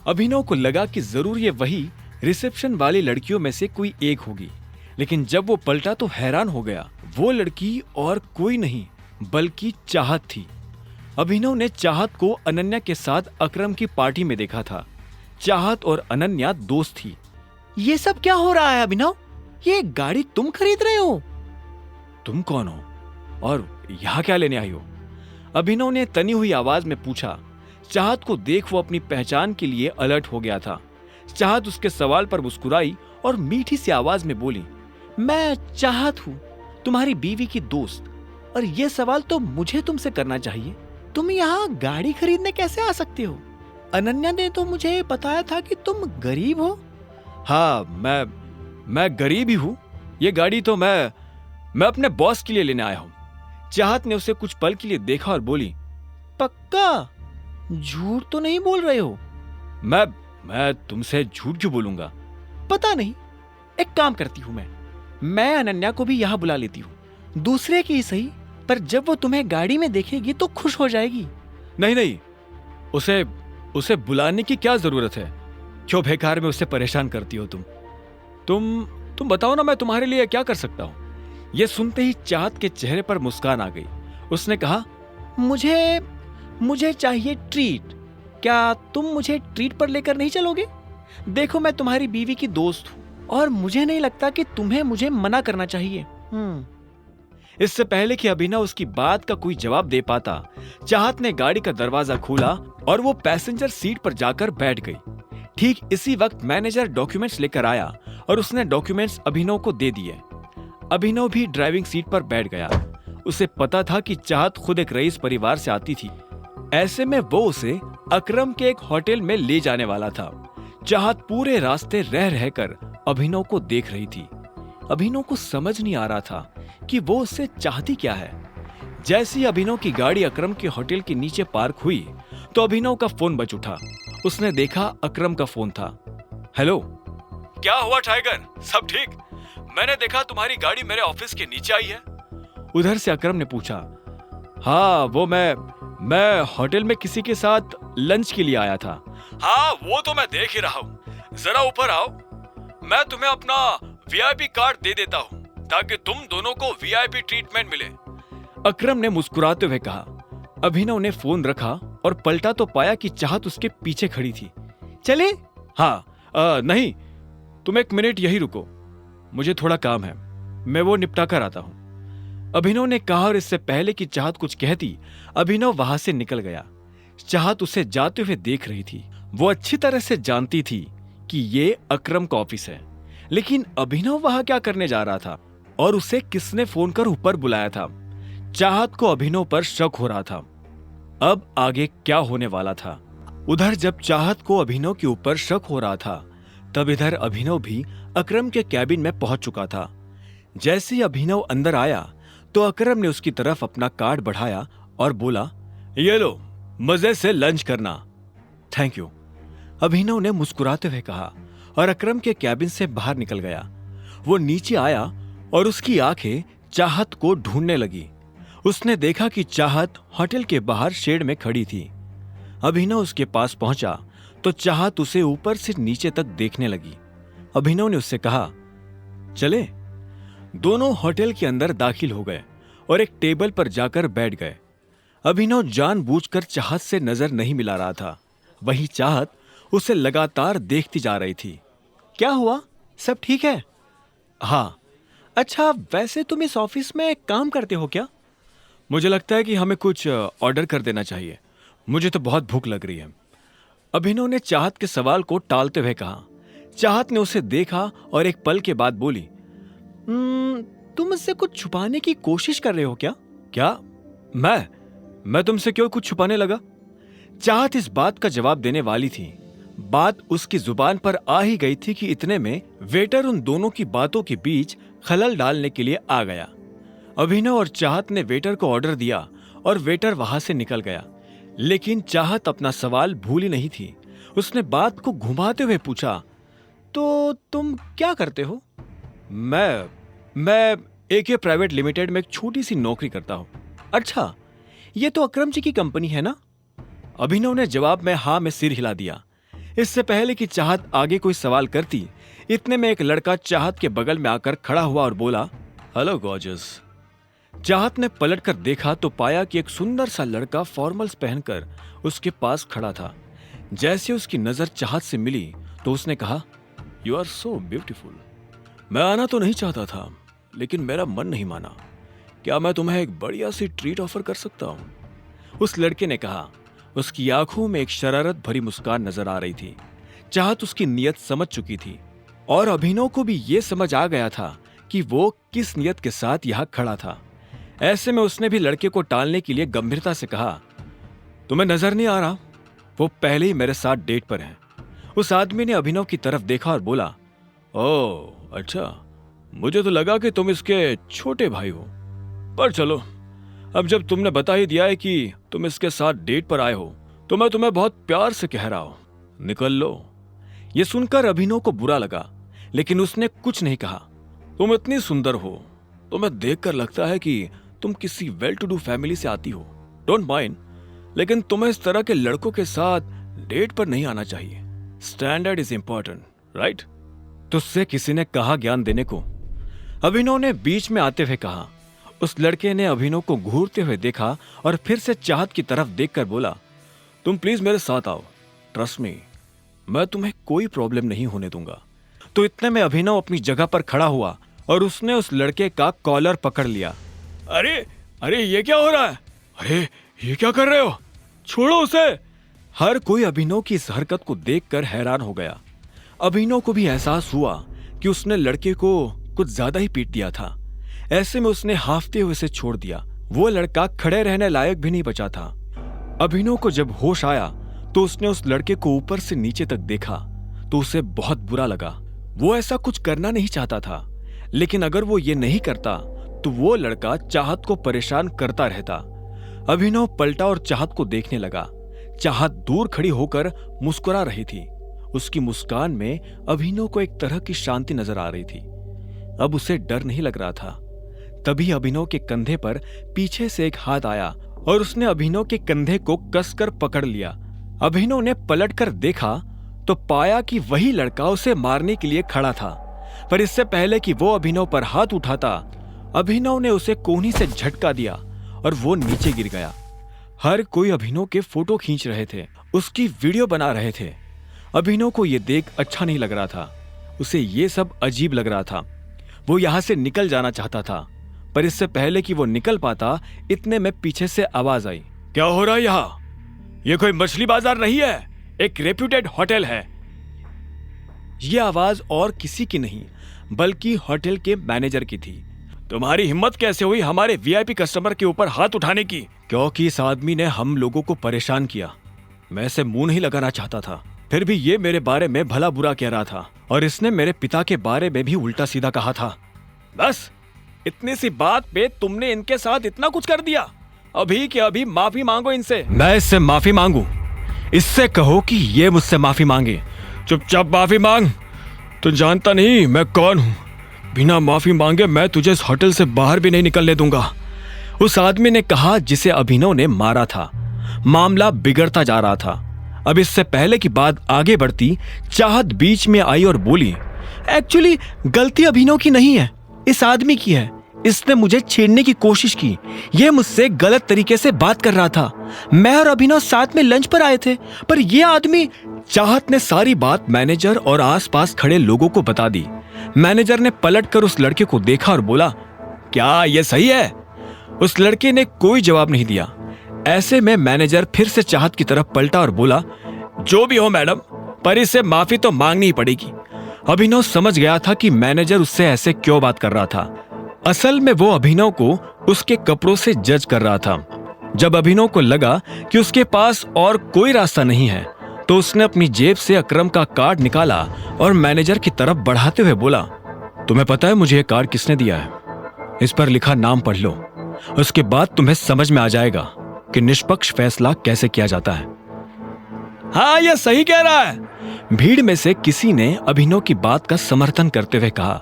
अभिनव को लगा कि जरूर ये वही रिसेप्शन वाली लड़कियों में से कोई एक होगी, लेकिन जब वो पलटा तो हैरान हो गया। वो लड़की और कोई नहीं बल्कि चाहत थी। अभिनव ने चाहत को अनन्या के साथ अकरम की पार्टी में देखा था। चाहत और अनन्या दोस्त थी। ये सब क्या हो रहा है अभिनव? ये गाड़ी तुम खरीद रहे हो? तुम कौन हो और यहाँ क्या लेने आई हो? अभिनव ने तनी हुई आवाज में पूछा। चाहत को देख वो अपनी पहचान के लिए अलर्ट हो गया था। चाहत उसके सवाल पर मुस्कुराई और मीठी सी आवाज में बोली, मैं चाहत हूँ, तुम्हारी बीवी की दोस्त, और ये सवाल तो मुझे तुमसे करना चाहिए। तुम यहाँ गाड़ी खरीदने कैसे आ सकते हो? अनन्या ने तो मुझे बताया था कि तुम गरीब हो। हाँ, मैं गरीब ही हूँ। ये गाड़ी तो मैं अपने बॉस के लिए लेने आया हूँ। चाहत ने उसे कुछ पल के लिए देखा और बोली, पक्का? झूठ तो नहीं बोल रहे हो? मैं तुमसे झूठ क्यों बोलूंगा? पता नहीं, एक काम करती हूँ, मैं अनन्या को भी यहाँ बुला लेती हूँ, दूसरे की ही सही, पर जब वो तुम्हें गाड़ी में देखेगी तो खुश हो जाएगी। नहीं, उसे बुलाने की क्या जरूरत है? क्यों बेकार में उसे परेशान करती हो तुम बताओ ना, मैं तुम्हारे लिए क्या कर सकता हूँ? ये सुनते ही चाहत के चेहरे पर मुस्कान आ गई। उसने कहा, मुझे चाहिए ट्रीट। क्या तुम मुझे ट्रीट पर लेकर नहीं चलोगे? देखो, मैं तुम्हारी बीवी की दोस्त हूँ और मुझे नहीं लगता कि तुम्हें मुझे मना करना चाहिए। इससे पहले कि अभिनव उसकी बात का कोई जवाब दे पाता, चाहत ने गाड़ी का दरवाजा खोला और वो पैसेंजर सीट पर जाकर बैठ गई। ठीक इसी वक्त मैनेजर डॉक्यूमेंट्स लेकर आया और उसने डॉक्यूमेंट्स अभिनव को दे दिए। अभिनव भी ड्राइविंग सीट पर बैठ गया। उसे पता था कि चाहत खुद एक रईस परिवार से आती थी। ऐसे में वो उसे अकरम के एक होटल में ले जाने वाला था। चाहत पूरे रास्ते रह रहकर अभिनव को देख रही थी। अभिनव को समझ नहीं आ रहा था कि वो उससे चाहती क्या है। जैसे ही अभिनव की गाड़ी अकरम के होटल के नीचे पार्क हुई तो अभिनव का फोन बज उठा। उसने देखा अकरम का फोन था। हेलो, क्या हुआ टाइगर, सब ठीक? मैंने देखा तुम्हारी गाड़ी मेरे ऑफिस के नीचे आई है। उधर से अकरम ने पूछा। हाँ, वो मैं होटल में किसी के साथ लंच के लिए आया था। हाँ, वो तो मैं देख ही रहा हूँ। जरा ऊपर आओ, मैं तुम्हें अपना वीआईपी कार्ड दे देता हूँ ताकि तुम दोनों को वीआईपी ट्रीटमेंट मिले। अकरम ने मुस्कुराते हुए कहा। अभिनव ने फोन रखा और पलटा तो पाया कि चाहत उसके पीछे खड़ी थी। चले? हाँ, नहीं, तुम एक मिनट यही रुको, मुझे थोड़ा काम है, मैं वो निपटा कर आता हूँ। अभिनव ने कहा और इससे पहले कि चाहत कुछ कहती, अभिनव वहां से निकल गया। चाहत उसे जाते हुए देख रही थी। वो अच्छी तरह से जानती थी कि ये अकरम का ऑफिस है, लेकिन अभिनव वहां क्या करने जा रहा था और उसे किसने फोन कर ऊपर बुलाया था? चाहत को अभिनव पर शक हो रहा था। अब आगे क्या होने वाला था? उधर जब चाहत को अभिनव के ऊपर शक हो रहा था, तब इधर अभिनव भी अकरम के कैबिन में पहुंच चुका था। जैसे ही अभिनव अंदर आया तो अकरम ने उसकी तरफ अपना कार्ड बढ़ाया और बोला, ये लो, मजे से लंच करना। थैंक यू, अभिनव ने मुस्कुराते हुए कहा और अकरम के कैबिन से बाहर निकल गया। वो नीचे आया और उसकी आंखें चाहत को ढूंढने लगी। उसने देखा कि चाहत होटल के बाहर शेड में खड़ी थी। अभिनव उसके पास पहुंचा तो चाहत उसे ऊपर से नीचे तक देखने लगी। अभिनव ने उससे कहा, चले। दोनों होटल के अंदर दाखिल हो गए और एक टेबल पर जाकर बैठ गए। अभिनव जानबूझकर चाहत से नजर नहीं मिला रहा था, वहीं चाहत उसे लगातार देखती जा रही थी। क्या हुआ, सब ठीक है? हाँ। अच्छा, वैसे तुम इस ऑफिस में काम करते हो क्या? मुझे लगता है कि हमें कुछ ऑर्डर कर देना चाहिए, मुझे तो बहुत भूख लग रही है। अभिनव ने चाहत के सवाल को टालते हुए कहा। चाहत ने उसे देखा और एक पल के बाद बोली, तुम मुझसे कुछ छुपाने की कोशिश कर रहे हो क्या? क्या? मैं तुमसे क्यों कुछ छुपाने लगा? चाहत इस बात का जवाब देने वाली थी, बात उसकी जुबान पर आ ही गई थी कि इतने में वेटर उन दोनों की बातों के बीच खलल डालने के लिए आ गया। अभिनव और चाहत ने वेटर को ऑर्डर दिया और वेटर वहां से निकल गया, लेकिन चाहत अपना सवाल भूली नहीं थी। उसने बात को घुमाते हुए पूछा, तो तुम क्या करते हो? मैं AK प्राइवेट लिमिटेड में एक छोटी सी नौकरी करता हूं। अच्छा, ये तो अकरम जी की कंपनी है ना? अभिनव ने जवाब में हाँ में सिर हिला दिया। इससे पहले कि चाहत आगे कोई सवाल करती, इतने में एक लड़का चाहत के बगल में आकर खड़ा हुआ और बोला, हेलो गॉर्जियस। चाहत ने पलटकर देखा तो पाया कि एक सुंदर सा लड़का फॉर्मल्स पहनकर उसके पास खड़ा था। जैसे उसकी नजर चाहत से मिली तो उसने कहा, यू आर सो ब्यूटीफुल। मैं आना तो नहीं चाहता था, लेकिन मेरा मन नहीं माना। क्या मैं तुम्हें एक बढ़िया सी ट्रीट ऑफर कर सकता हूं? उस लड़के ने कहा। उसकी आंखों में एक शरारत भरी मुस्कान नजर आ रही थी। चाहत उसकी नीयत समझ चुकी थी और अभिनव को भी यह समझ आ गया था कि वो किस नीयत के साथ यहां खड़ा था। ऐसे में उसने भी लड़के को टालने के लिए गंभीरता से कहा, तुम्हें नजर नहीं आ रहा? वो पहले ही मेरे साथ डेट पर है। उस आदमी ने अभिनव की तरफ देखा और बोला, ओह अच्छा, मुझे तो लगा कि तुम इसके छोटे भाई हो। पर चलो, अब जब तुमने बता ही दिया है कि तुम इसके साथ डेट पर आए हो, तो मैं तुम्हें बहुत प्यार से कह रहा हूं, निकल लो। यह सुनकर अभिनव को बुरा लगा, लेकिन उसने कुछ नहीं कहा। तुम इतनी सुंदर हो, तुम्हें देखकर लगता है कि तुम किसी वेल टू डू फैमिली से आती हो। डोंट माइंड, लेकिन तुम्हें इस तरह के लड़कों के साथ डेट पर नहीं आना चाहिए। Standard is important, right? तुझसे किसी ने कहा ज्ञान देने को? अभिनव ने बीच में आते हुए कहा। उस लड़के ने अभिनव को घूरते हुए देखा और फिर से चाहत की तरफ देखकर बोला, तुम प्लीज मेरे साथ आओ, ट्रस्ट मी, मैं तुम्हें कोई प्रॉब्लम नहीं होने दूंगा। तो इतने में अभिनव अपनी जगह पर खड़ा हुआ और उसने उस लड़के का कॉलर पकड़ लिया। अरे अरे, ये क्या हो रहा है? अरे ये क्या कर रहे हो? छोड़ो उसे। हर कोई अभिनव की इस हरकत को देखकर हैरान हो गया। अभिनव को भी एहसास हुआ कि उसने लड़के को कुछ ज्यादा ही पीट दिया था। ऐसे में उसने हाफते हुए उसे छोड़ दिया। वो लड़का खड़े रहने लायक भी नहीं बचा था। अभिनव को जब होश आया तो उसने उस लड़के को ऊपर से नीचे तक देखा तो उसे बहुत बुरा लगा। वो ऐसा कुछ करना नहीं चाहता था, लेकिन अगर वो ये नहीं करता तो वो लड़का चाहत को परेशान करता रहता। अभिनव पलटा और चाहत को देखने लगा। चाहत दूर खड़ी होकर मुस्कुरा रही थी। उसकी मुस्कान में अभिनव को एक तरह की शांति नजर आ रही थी। अब उसे डर नहीं लग रहा था। तभी अभिनव के कंधे पर पीछे से एक हाथ आया और उसने अभिनव के कंधे को कसकर पकड़ लिया। अभिनव ने पलटकर देखा तो पाया कि वही लड़का उसे मारने के लिए खड़ा था। पर इससे पहले कि वो अभिनव पर हाथ उठाता, अभिनव ने उसे कोहनी से झटका दिया और वो नीचे गिर गया। हर कोई अभिनव के फोटो खींच रहे थे, उसकी वीडियो बना रहे थे। अभिनव को यह देख अच्छा नहीं लग रहा था। उसे ये सब अजीब लग रहा था। वो यहां से निकल जाना चाहता था, पर इससे पहले कि वो निकल पाता, इतने में पीछे से आवाज आई, क्या हो रहा है यहाँ? ये कोई मछली बाजार नहीं है, एक रेप्यूटेड होटल है। यह आवाज और किसी की नहीं बल्कि होटल के मैनेजर की थी। तुम्हारी हिम्मत कैसे हुई हमारे VIP कस्टमर के ऊपर हाथ उठाने की? क्योंकि इस आदमी ने हम लोगों को परेशान किया। मैं इसे मुंह नहीं लगाना चाहता था, फिर भी ये मेरे बारे में भला बुरा कह रहा था और इसने मेरे पिता के बारे में भी उल्टा सीधा कहा था। बस इतनी सी बात पे तुमने इनके साथ इतना कुछ कर दिया। अभी के अभी माफी मांगो इनसे। मैं इससे माफी मांगू? इससे कहो कि ये मुझसे माफी मांगे। चुपचाप माफी मांग। तू जानता नहीं मैं कौन हूं। बिना माफी मांगे मैं तुझे इस होटल से बाहर भी नहीं निकलने दूंगा, उस आदमी ने कहा जिसे अभिनव ने मारा था। मामला बिगड़ता जा रहा था। अब इससे पहले की बात आगे बढ़ती, चाहत बीच में आई और बोली, एक्चुअली गलती अभिनव की नहीं है, इस आदमी की है। इसने मुझे छेड़ने की कोशिश की। यह मुझसे गलत तरीके से बात कर रहा था। मैं और अभिनव साथ में लंच पर आए थे, पर यह आदमी। चाहत ने सारी बात मैनेजर और आसपास खड़े लोगों को बता दी। मैनेजर ने पलटकर उस लड़के को देखा और बोला, क्या यह सही है? उस लड़के ने कोई जवाब नहीं दिया। ऐसे में मैनेजर फिर से चाहत की तरफ पलटा और बोला, जो भी हो मैडम, पर इससे माफी तो मांगनी ही पड़ेगी। अभिनव समझ गया था कि मैनेजर उससे ऐसे क्यों बात कर रहा था। असल में वो अभिनव को उसके कपड़ों से जज कर रहा था। जब अभिनव को लगा कि उसके पास और कोई रास्ता नहीं है, तो उसने अपनी जेब से अकरम का कार्ड निकाला और मैनेजर की तरफ बढ़ाते हुए बोला, तुम्हें पता है मुझे ये कार्ड किसने दिया है? इस पर लिखा नाम पढ़ लो, उसके बाद तुम्हें समझ में आ जाएगा कि निष्पक्ष फैसला कैसे किया जाता है। हाँ, यह सही कह रहा है। भीड़ में से किसी ने अभिनव की बात का समर्थन करते हुए कहा।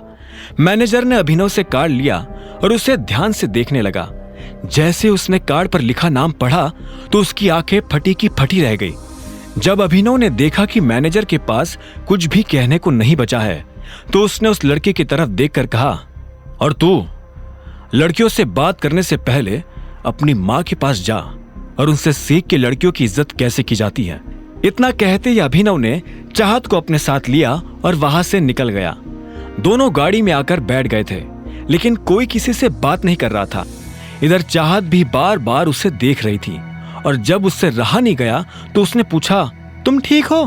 मैनेजर ने अभिनव से कार्ड लिया और उसे ध्यान से देखने लगा। जैसे उसने कार्ड पर लिखा नाम पढ़ा तो उसकी आंखें फटी की फटी रह गई। जब अभिनव ने देखा कि मैनेजर के पास कुछ भी कहने को नहीं बचा है तो उसने उस लड़के की तरफ देखकर कहा, और तू लड़कियों से बात करने से पहले अपनी मां के पास जा और उनसे सीख के लड़कियों की इज्जत कैसे की जाती है। इतना कहते ही अभिनव ने चाहत को अपने साथ लिया और वहां से निकल गया। दोनों गाड़ी में आकर बैठ गए थे, लेकिन कोई किसी से बात नहीं कर रहा था। इधर चाहत भी बार बार उसे देख रही थी और जब उससे रहा नहीं गया तो उसने पूछा, तुम ठीक हो?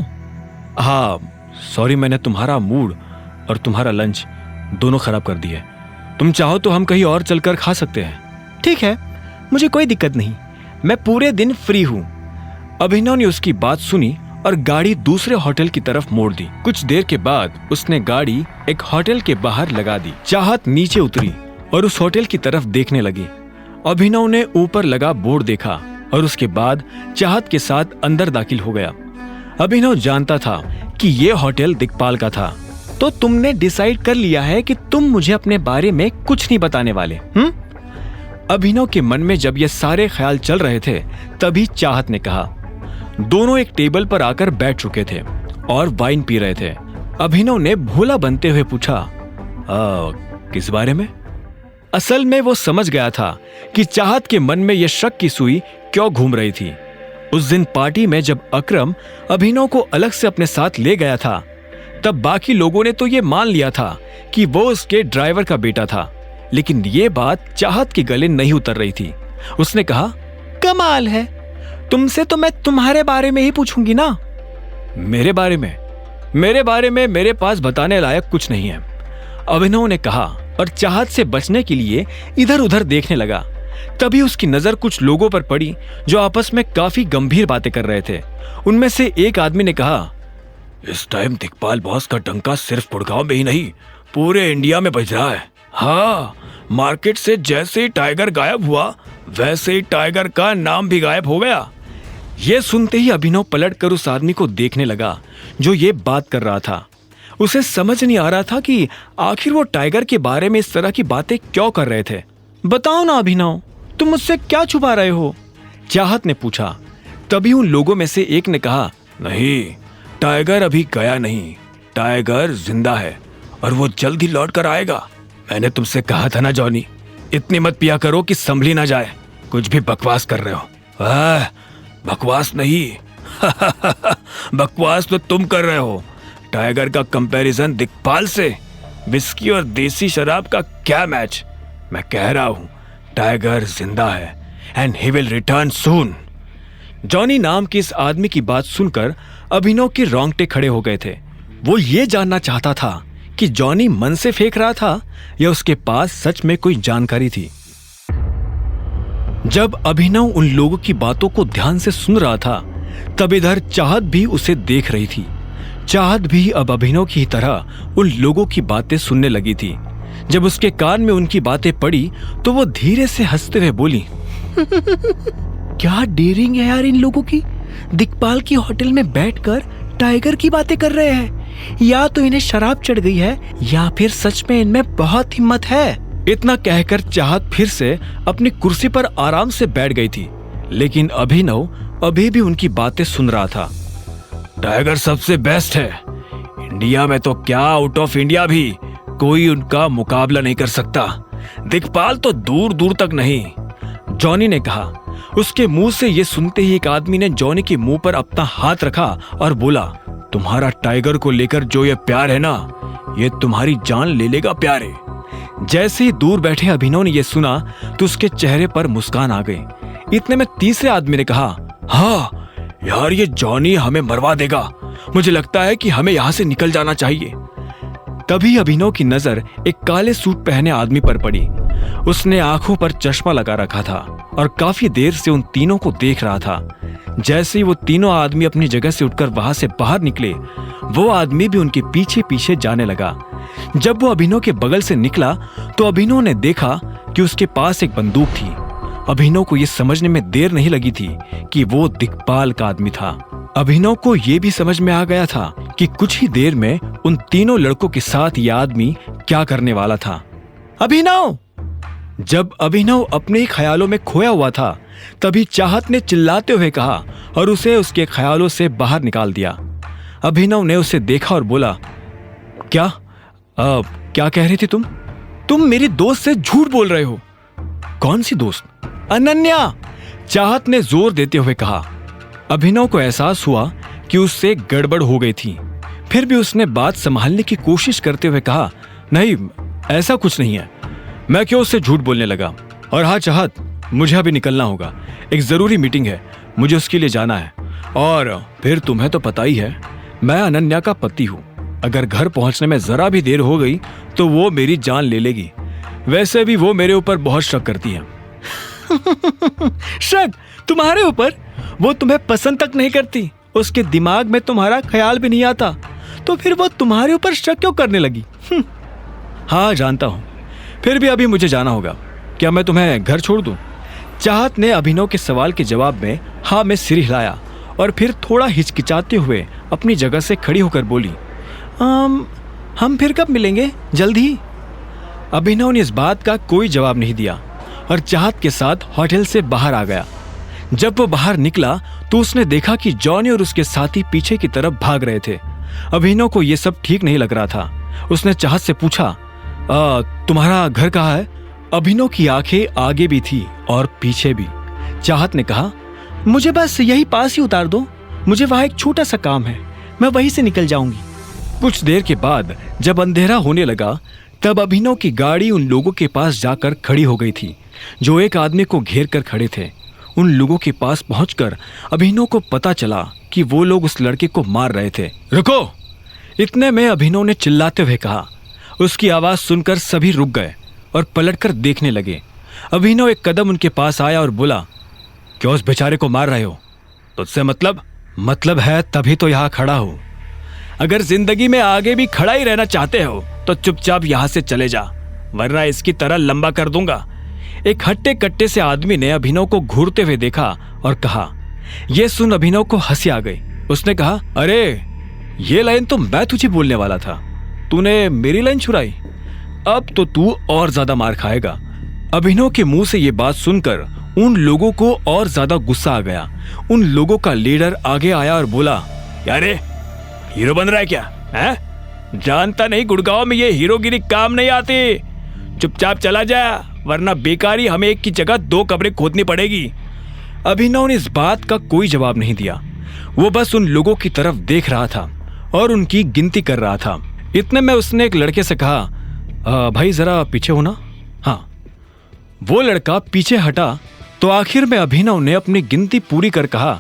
हाँ, सॉरी, मैंने तुम्हारा मूड और तुम्हारा लंच दोनों खराब कर दिए। तुम चाहो तो हम कहीं और चलकर खा सकते हैं। ठीक है, मुझे कोई दिक्कत नहीं, मैं पूरे दिन फ्री हूं। अभिनव ने उसकी बात सुनी और गाड़ी दूसरे होटल की तरफ मोड़ दी। कुछ देर के बाद उसने गाड़ी एक होटल के बाहर लगा दी। चाहत नीचे उतरी और उस होटल की तरफ देखने लगी। अभिनव ने ऊपर लगा बोर्ड देखा और उसके बाद चाहत के साथ अंदर दाखिल हो गया। अभिनव जानता था कि यह होटल दिक्पाल का था। तो तुमने डिसाइड कर लिया है कि तुम मुझे अपने बारे में कुछ नहीं बताने वाले? अभिनव के मन में जब ये सारे ख्याल चल रहे थे तभी चाहत ने कहा। दोनों एक टेबल पर आकर बैठ चुके थे और वाइन पी रहे थे। अभिनव ने भोला बनते हुए पूछा, किस बारे में? असल में वो समझ गया था कि चाहत के मन में यह शक की सुई क्यों घूम रही थी। उस दिन पार्टी में जब अकरम अभिनव को अलग से अपने साथ ले गया था तब बाकी लोगों ने तो ये मान लिया था कि वो उसके ड्राइवर का बेटा था, लेकिन ये बात चाहत के गले नहीं उतर रही थी। उसने कहा, कमाल है, तुमसे तो मैं तुम्हारे बारे में ही पूछूंगी ना। मेरे बारे में मेरे पास बताने लायक कुछ नहीं है, अभिनव ने कहा और चाहत से बचने के लिए इधर उधर देखने लगा। तभी उसकी नजर कुछ लोगों पर पड़ी जो आपस में काफी गंभीर बातें कर रहे थे। उनमें से एक आदमी ने कहा, इस टाइम दिक्पाल बॉस का डंका सिर्फ गुड़गांव में ही नहीं पूरे इंडिया में बज रहा है। हाँ, मार्केट से जैसे ही टाइगर गायब हुआ वैसे ही टाइगर का नाम भी गायब हो गया। यह सुनते ही अभिनव पलटकर उस आदमी को देखने लगा जो ये बात कर रहा था। उसे समझ नहीं आ रहा था कि आखिर वो टाइगर के बारे में इस तरह की बातें क्यों कर रहे थे। बताओ ना अभिनव, तुम मुझसे क्या छुपा रहे हो? चाहत ने पूछा। तभी उन लोगों में से एक ने कहा, नहीं, टाइगर अभी गया नहीं, टाइगर जिंदा है और वो जल्द ही लौट कर आएगा। मैंने तुमसे कहा था ना जॉनी, इतनी मत पिया करो कि संभली ना जाए। कुछ भी बकवास कर रहे हो। बकवास नहीं बकवास तो तुम कर रहे हो। टाइगर का कंपैरिजन दिक्पाल से, विस्की और देसी शराब का क्या मैच। मैं कह रहा हूं टाइगर जिंदा है and he will return soon. Johnny नाम के इस आदमी की बात सुनकर अभिनव के रोंगटे खड़े हो गए थे। वो ये जानना चाहता था कि जॉनी मन से फेंक रहा था या उसके पास सच में कोई जानकारी थी। जब अभिनव उन लोगों की बातों को ध्यान से सुन रहा था तब इधर चाहत भी उसे देख रही थी। चाहत भी अब अभिनव की तरह उन लोगों की बातें सुनने लगी थी। जब उसके कान में उनकी बातें पड़ी तो वो धीरे से हंसते हुए बोली, क्या डेयरिंग है यार इन लोगों की। दिक्पाल की होटल में बैठकर टाइगर की बातें कर रहे हैं। या तो इन्हें शराब चढ़ गई है या फिर सच में इनमें बहुत हिम्मत है। इतना कहकर चाहत फिर से अपनी कुर्सी पर आराम से बैठ गई थी, लेकिन अभिनव अभी भी उनकी बातें सुन रहा था। टाइगर सबसे बेस्ट है, इंडिया में तो क्या आउट ऑफ इंडिया भी कोई उनका मुकाबला नहीं कर सकता। दिक्पाल तो दूर दूर तक नहीं, जॉनी ने कहा। उसके मुंह से ये सुनते ही एक आदमी ने जॉनी के मुंह पर अपना हाथ रखा और बोला, तुम्हारा टाइगर को लेकर जो ये प्यार है ना, ये तुम्हारी जान ले लेगा प्यारे। जैसे ही दूर बैठे अभिनव ने यह सुना तो उसके चेहरे पर मुस्कान आ गई। इतने में तीसरे आदमी ने कहा, हाँ यार ये जॉनी हमें मरवा देगा, मुझे लगता है कि हमें यहाँ से निकल जाना चाहिए। तभी अभिनव की नजर एक काले सूट पहने आदमी पर पड़ी उसने आंखों पर चश्मा लगा रखा था और काफी देर से उन तीनों को देख रहा था। जैसे ही वो तीनों आदमी अपनी जगह से उठकर वहां से बाहर निकले, वो आदमी भी उनके पीछे पीछे जाने लगा। जब वो अभिनव के बगल से निकला तो अभिनव ने देखा कि उसके पास एक बंदूक थी। अभिनव को यह समझने में देर नहीं लगी थी कि वो दिक्पाल का आदमी था। अभिनव को यह भी समझ में आ गया था कि कुछ ही देर में उन तीनों लड़कों के साथ यह आदमी क्या करने वाला था। अभिनव! जब अभिनव अपने ही ख्यालों में खोया हुआ था, तभी चाहत ने चिल्लाते हुए कहा और उसे उसके ख्यालों से बाहर निकाल दिया। अभिनव ने उसे देखा और बोला, क्या क्या कह रही थी तुम मेरी दोस्त से झूठ बोल रहे हो। कौन सी दोस्त? अनन्या! चाहत ने जोर देते हुए कहा। अभिनव को एहसास हुआ कि उससे गड़बड़ हो गई थी। फिर भी उसने बात संभालने की कोशिश करते हुए कहा, नहीं, ऐसा कुछ नहीं है, मैं क्यों उससे झूठ बोलने लगा। और हाँ चाहत, मुझे अभी निकलना होगा, एक जरूरी मीटिंग है, मुझे उसके लिए जाना है। और फिर तुम्हें तो पता ही है, मैं अनन्या का पति हूं। अगर घर पहुंचने में जरा भी देर हो गई तो वो मेरी जान ले लेगी। वैसे भी वो मेरे ऊपर बहुत शक करती है। शक तुम्हारे ऊपर? वो तुम्हें पसंद तक नहीं करती, उसके दिमाग में तुम्हारा ख्याल भी नहीं आता, तो फिर वो तुम्हारे ऊपर शक क्यों करने लगी? हाँ जानता हूं, फिर भी अभी मुझे जाना होगा। क्या मैं तुम्हें घर छोड़ दूं? चाहत ने अभिनव के सवाल के जवाब में हाँ में सिर हिलाया और फिर थोड़ा हिचकिचाते हुए अपनी जगह से खड़ी होकर बोली, हम फिर कब मिलेंगे? जल्द ही। अभिनव ने इस बात का कोई जवाब नहीं दिया और चाहत के साथ होटल से बाहर आ गया। जब वो बाहर निकला तो उसने देखा कि जॉनी और उसके साथी पीछे की तरफ भाग रहे थे। अभिनव को यह सब ठीक नहीं लग रहा था। उसने चाहत से पूछा, तुम्हारा घर कहाँ है? अभिनव की आंखें आगे भी थी और पीछे भी। चाहत ने कहा, मुझे बस यही पास ही उतार दो, मुझे वहां एक छोटा सा काम है, मैं वहीं से निकल जाऊंगी। कुछ देर के बाद जब अंधेरा होने लगा, तब अभिनव की गाड़ी उन लोगों के पास जाकर खड़ी हो गई थी जो एक आदमी को घेर कर खड़े थे। उन लोगों के पास पहुंचकर अभिनव को पता चला कि वो लोग उस लड़के को मार रहे थे। रुको! इतने में अभिनव ने चिल्लाते हुए कहा। उसकी आवाज सुनकर सभी रुक गए और पलटकर देखने लगे। अभिनव एक कदम उनके पास आया और बोला, क्यों उस बेचारे को मार रहे हो? तुझसे मतलब है तभी तो यहाँ खड़ा हो। अगर जिंदगी में आगे भी खड़ा ही रहना चाहते हो तो चुपचाप यहाँ से चले जा, वरना इसकी तरह लंबा कर दूंगा। एक हट्टे कट्टे से आदमी ने अभिनव को घूरते हुए देखा और कहा। यह सुन अभिनव को हंसी आ गई। उसने कहा, अरे ये लाइन तो मैं तुझे बोलने वाला था, तूने मेरी लाइन छुड़ाई, अब तो तू और ज्यादा मार खाएगा। अभिनव के मुंह से ये बात सुनकर उन लोगों को और ज्यादा गुस्सा आ गया। उन लोगों का लीडर आगे आया और बोला, यारे हीरो बन रहा है क्या? है? जानता नहीं गुड़गांव में ये हीरोगिरी काम नहीं आती, चुपचाप चला जा, वरना बेकारी हमें एक की जगह 2 कब्रें खोदनी पड़ेगी। अभिनव ने इस बात का कोई जवाब नहीं दिया। वो बस उन लोगों की तरफ देख रहा था और उनकी गिनती कर रहा था। इतने में उसने एक लड़के से कहा, भाई जरा पीछे हो ना। हाँ, वो लड़का पीछे हटा तो आखिर में अभिनव ने अपनी गिनती पूरी कर कहा,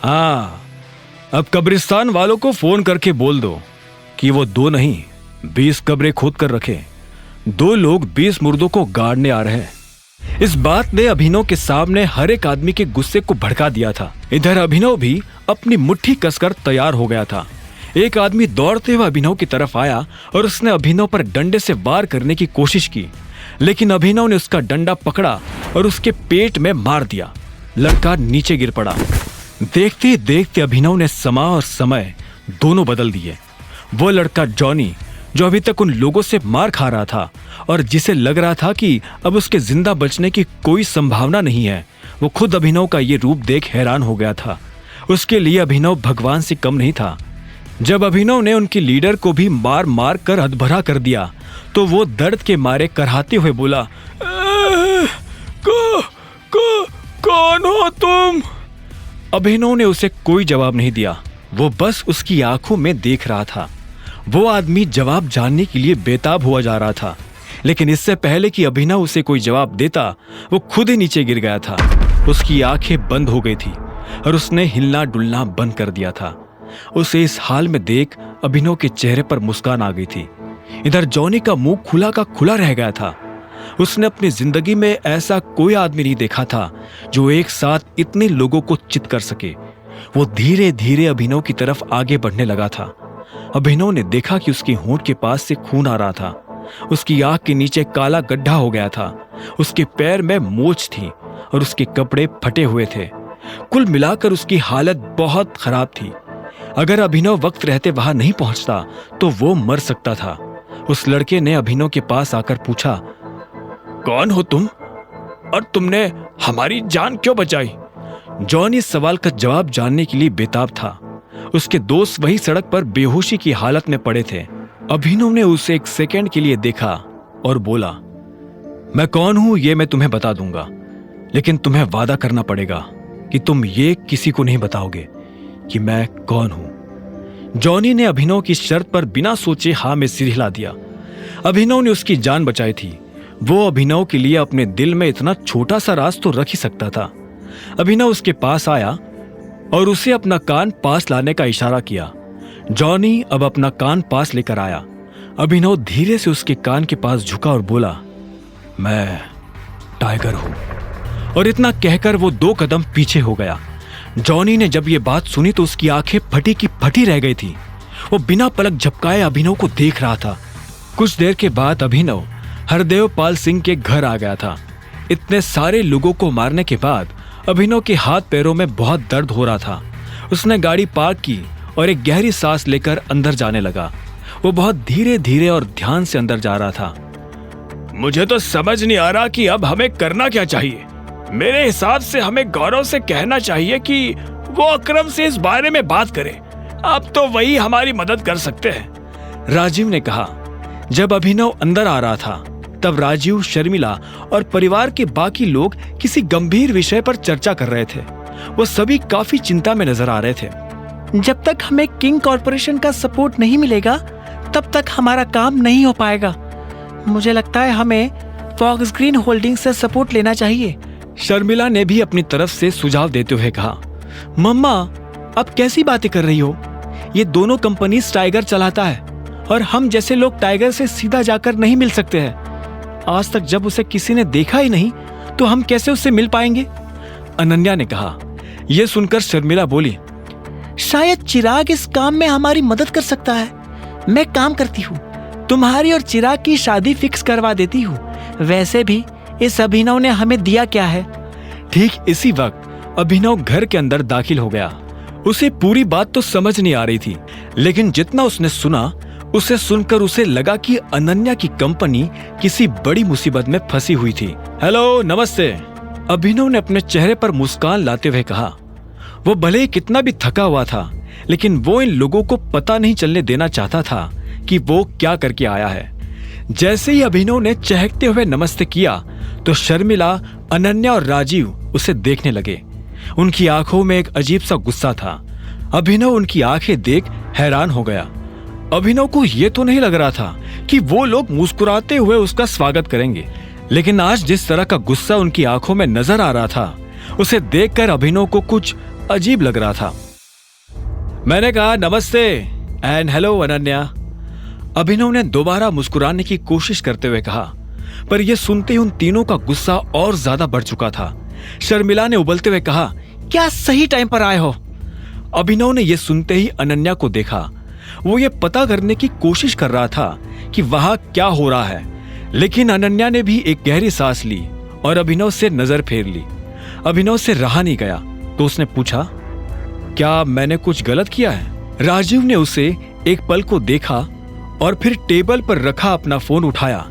हाँ, अब कब्रिस्तान वालों को फोन करके बोल दो कि वो 2 नहीं 20 कब्रें खोद कर रखे। 2 लोग 20 मुर्दों को गाड़ने आ रहे हैं। इस बात ने अभिनव के सामने हर एक आदमी के गुस्से को भड़का दिया था। इधर अभिनव भी अपनी मुट्ठी कसकर तैयार हो गया था। एक आदमी दौड़ते हुए अभिनव की तरफ आया और उसने अभिनव पर डंडे से वार करने की कोशिश की, लेकिन अभिनव ने उसका डंडा पकड़ा और उसके पेट में मार दिया। लड़का नीचे गिर पड़ा। देखते ही देखते अभिनव ने समा और समय दोनों बदल दिए। वो लड़का जॉनी, जो अभी तक उन लोगों से मार खा रहा था और जिसे लग रहा था कि अब उसके जिंदा बचने की कोई संभावना नहीं है, वो खुद अभिनव का ये रूप देख हैरान हो गया था। उसके लिए अभिनव भगवान से कम नहीं था। जब अभिनव ने उनकी लीडर को भी मार मार कर हदभरा कर दिया तो वो दर्द के मारे कराहते हुए बोला, कौन हो तुम? अभिनव ने उसे कोई जवाब नहीं दिया। वो बस उसकी आंखों में देख रहा था। वो आदमी जवाब जानने के लिए बेताब हुआ जा रहा था, लेकिन इससे पहले कि अभिनव उसे कोई जवाब देता, वो खुद ही नीचे गिर गया था। उसकी आंखें बंद हो गई थी और उसने हिलना डुलना बंद कर दिया था। उसे इस हाल में देख अभिनव के चेहरे पर मुस्कान आ गई थी। इधर जॉनी का मुंह खुला का खुला रह गया था। उसने अपनी जिंदगी में ऐसा कोई आदमी नहीं देखा था जो एक साथ इतने लोगों को चित कर सके। वो धीरे धीरे अभिनव की तरफ आगे बढ़ने लगा था। अभिनव ने देखा कि उसकी होंठ के पास से खून आ रहा था। उसकी आंख के नीचे काला गड्ढा हो गया था। उसके पैर में मोच थी और उसके कपड़े फटे हुए थे। कुल मिलाकर उसकी हालत बहुत खराब थी। अगर अभिनव वक्त रहते वहां नहीं पहुंचता तो वो मर सकता था। उस लड़के ने अभिनव के पास आकर पूछा, कौन हो तुम और तुमने हमारी जान क्यों बचाई? जॉन इस सवाल का जवाब जानने के लिए बेताब था। उसके दोस्त वही सड़क पर बेहोशी की हालत में पड़े थे। अभिनव ने उसे एक सेकंड के लिए देखा और बोला, मैं कौन हूं ये मैं तुम्हें बता दूंगा, लेकिन तुम्हें वादा करना पड़ेगा कि तुम ये किसी को नहीं बताओगे कि मैं कौन हूं। जॉनी ने अभिनव की शर्त पर बिना सोचे हाँ में सिर हिला दिया। अभिनव ने उसकी जान बचाई थी। वो अभिनव के लिए अपने दिल में इतना छोटा सा राज तो रख ही सकता था। अभिनव उसके पास आया और उसे अपना कान पास लाने का इशारा किया। जॉनी अब अपना कान पास लेकर आया। अभिनव धीरे से उसके कान के पास झुका और बोला, मैं टाइगर हूं। और इतना कहकर वो 2 कदम पीछे हो गया। जॉनी ने जब ये बात सुनी तो उसकी आंखें फटी की फटी रह गई थी। वो बिना पलक झपकाए अभिनव को देख रहा था। कुछ देर के बाद अभिनव हरदेव पाल सिंह के घर आ गया था। इतने सारे लोगों को मारने के बाद अभिनव के हाथ पैरों में बहुत दर्द हो रहा था। उसने गाड़ी पार्क की और एक गहरी सांस लेकर अंदर जाने लगा। वो बहुत धीरे धीरे और ध्यान से अंदर जा रहा था। मुझे तो समझ नहीं आ रहा कि अब हमें करना क्या चाहिए। मेरे हिसाब से हमें गौरव से कहना चाहिए कि वो अकरम से इस बारे में बात करे। अब तो वही हमारी मदद कर सकते हैं, राजीव ने कहा। जब अभिनव अंदर आ रहा था तब राजीव, शर्मिला और परिवार के बाकी लोग किसी गंभीर विषय पर चर्चा कर रहे थे। वो सभी काफी चिंता में नजर आ रहे थे। जब तक हमें किंग कॉर्पोरेशन का सपोर्ट नहीं मिलेगा तब तक हमारा काम नहीं हो पाएगा। मुझे लगता है हमें फॉक्स ग्रीन होल्डिंग से सपोर्ट लेना चाहिए। शर्मिला ने भी अपनी तरफ से सुझाव देते हुए कहा, मम्मा अब कैसी बातें कर रही हो? ये दोनों कंपनी टाइगर चलाता है और हम जैसे लोग टाइगर से सीधा जाकर नहीं मिल सकते हैं। आज तक जब उसे किसी ने देखा ही नहीं तो हम कैसे उससे मिल पाएंगे? अनन्या ने कहा। यह सुनकर शर्मिला बोली, शायद चिराग इस काम में हमारी मदद कर सकता है। मैं काम करती हूँ, तुम्हारी और चिराग की शादी फिक्स करवा देती हूँ। वैसे भी इस अभिनव ने हमें दिया क्या है? ठीक इसी वक्त अभिनव घर के अंदर दाखिल हो गया। उसे पूरी बात तो समझ नहीं आ रही थी, लेकिन जितना उसने सुना उसे सुनकर उसे लगा कि अनन्या की कंपनी किसी बड़ी मुसीबत में फंसी हुई थी। हेलो, नमस्ते, अभिनव ने अपने चेहरे पर मुस्कान लाते हुए कहा। वो भले ही कितना भी थका हुआ था, लेकिन वो इन लोगों को पता नहीं चलने देना चाहता था कि वो क्या करके आया है। जैसे ही अभिनव ने चहकते हुए नमस्ते किया तो शर्मिला, अनन्या और राजीव उसे देखने लगे। उनकी आंखों में एक अजीब सा गुस्सा था। अभिनव उनकी आंखें देख हैरान हो गया। अभिनव को यह तो नहीं लग रहा था कि वो लोग मुस्कुराते हुए उसका स्वागत करेंगे, लेकिन आज जिस तरह का गुस्सा उनकी आंखों में नजर आ रहा था उसे देखकर अभिनव को कुछ अजीब लग रहा था। मैंने कहा नमस्ते एंड हेलो अनन्या, अभिनव ने दोबारा मुस्कुराने की कोशिश करते हुए कहा, पर यह सुनते ही उन तीनों का गुस्सा और ज्यादा बढ़ चुका था। शर्मिला ने उबलते हुए कहा, क्या सही टाइम पर आए हो? अभिनव ने यह सुनते ही अनन्या को देखा। वो ये पता करने की कोशिश कर रहा था कि वहां क्या हो रहा है, लेकिन अनन्या ने भी एक गहरी सांस ली और अभिनव से नजर फेर ली। अभिनव से रहा नहीं गया तो उसने पूछा, क्या मैंने कुछ गलत किया है? राजीव ने उसे एक पल को देखा और फिर टेबल पर रखा अपना फोन उठाया।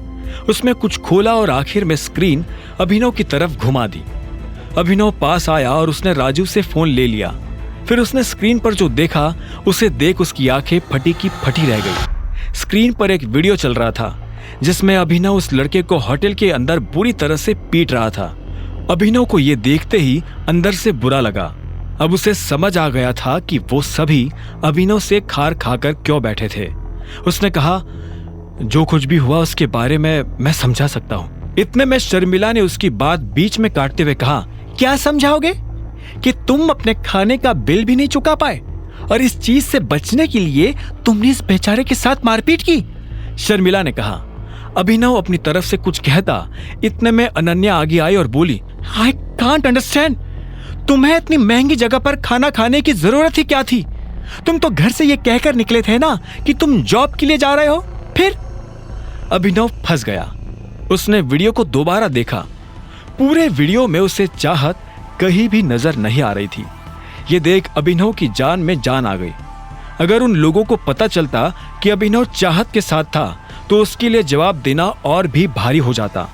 उसमें कुछ खोला और आखिर में स्क्रीन अभिनव की तरफ घुमा दी। अभिनव पास आया और उसने राजीव से फोन ले लिया। फिर उसने स्क्रीन पर जो देखा उसे देख उसकी आंखें फटी की फटी रह गई। स्क्रीन पर एक वीडियो चल रहा था जिसमें अभिनव उस लड़के को होटल के अंदर बुरी तरह से पीट रहा था। अभिनव को यह देखते ही अंदर से बुरा लगा। अब उसे समझ आ गया था कि वो सभी अभिनव से खार खाकर क्यों बैठे थे। उसने कहा, जो कुछ भी हुआ उसके बारे में मैं समझा सकता हूँ। इतने में शर्मिला ने उसकी बात बीच में काटते हुए कहा, क्या समझाओगे? कि तुम अपने खाने का बिल भी नहीं चुका पाए और इस चीज से बचने के लिए तुमने इस बेचारे के साथ मारपीट की? शर्मिला ने कहा। अभिनव अपनी तरफ से कुछ कहता, इतने में अनन्या आगे आई और बोली, आई कांट अंडरस्टैंड, तुम्हें इतनी महंगी जगह पर खाना खाने की जरूरत ही क्या थी? तुम तो घर से ये कहकर निकले थे ना कि तुम जॉब के लिए जा रहे हो। फिर अभिनव फंस गया। उसने वीडियो को दोबारा देखा। पूरे वीडियो में उसे चाहत कहीं भी नजर नहीं आ रही थी। ये देख अभिनव की जान में जान आ गई। अगर उन लोगों को पता चलता कि अभिनव चाहत के साथ था तो उसके लिए जवाब देना और भी भारी हो जाता।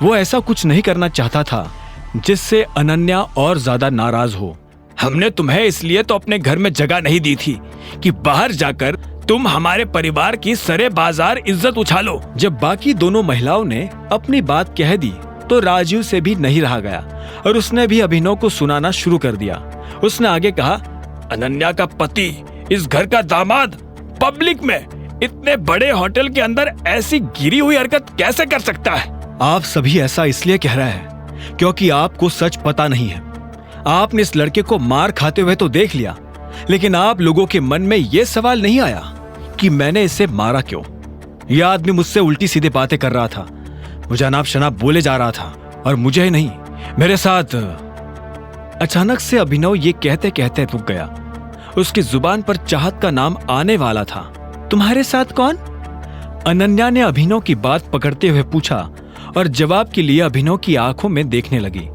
वो ऐसा कुछ नहीं करना चाहता था जिससे अनन्या और ज्यादा नाराज हो। हमने तुम्हें इसलिए तो अपने घर में जगह नहीं दी थी कि बाहर जाकर तुम हमारे परिवार की सरे बाजार इज्जत उछालो। जब बाकी दोनों महिलाओं ने अपनी बात कह दी तो राजीव से भी नहीं रहा गया और उसने भी अभिनव को सुनाना शुरू कर दिया। उसने आगे कहा, अनन्या का पति, इस घर का दामाद, पब्लिक में इतने बड़े होटल के अंदर ऐसी गिरी हुई हरकत कैसे कर सकता है? आप सभी ऐसा इसलिए कह रहे हैं क्योंकि आपको सच पता नहीं है। आपने इस लड़के को मार खाते हुए तो देख लिया, लेकिन आप लोगों के मन में यह सवाल नहीं आया कि मैंने इसे मारा क्यों। यह आदमी मुझसे उल्टी सीधे बातें कर रहा था, मुझे अनाप शनाप बोले जा रहा था और मुझे ही नहीं, मेरे साथ। अचानक से अभिनव ये कहते कहते रुक गया। उसकी जुबान पर चाहत का नाम आने वाला था। तुम्हारे साथ कौन? अनन्या ने अभिनव की बात पकड़ते हुए पूछा और जवाब के लिए अभिनव की आंखों में देखने लगी।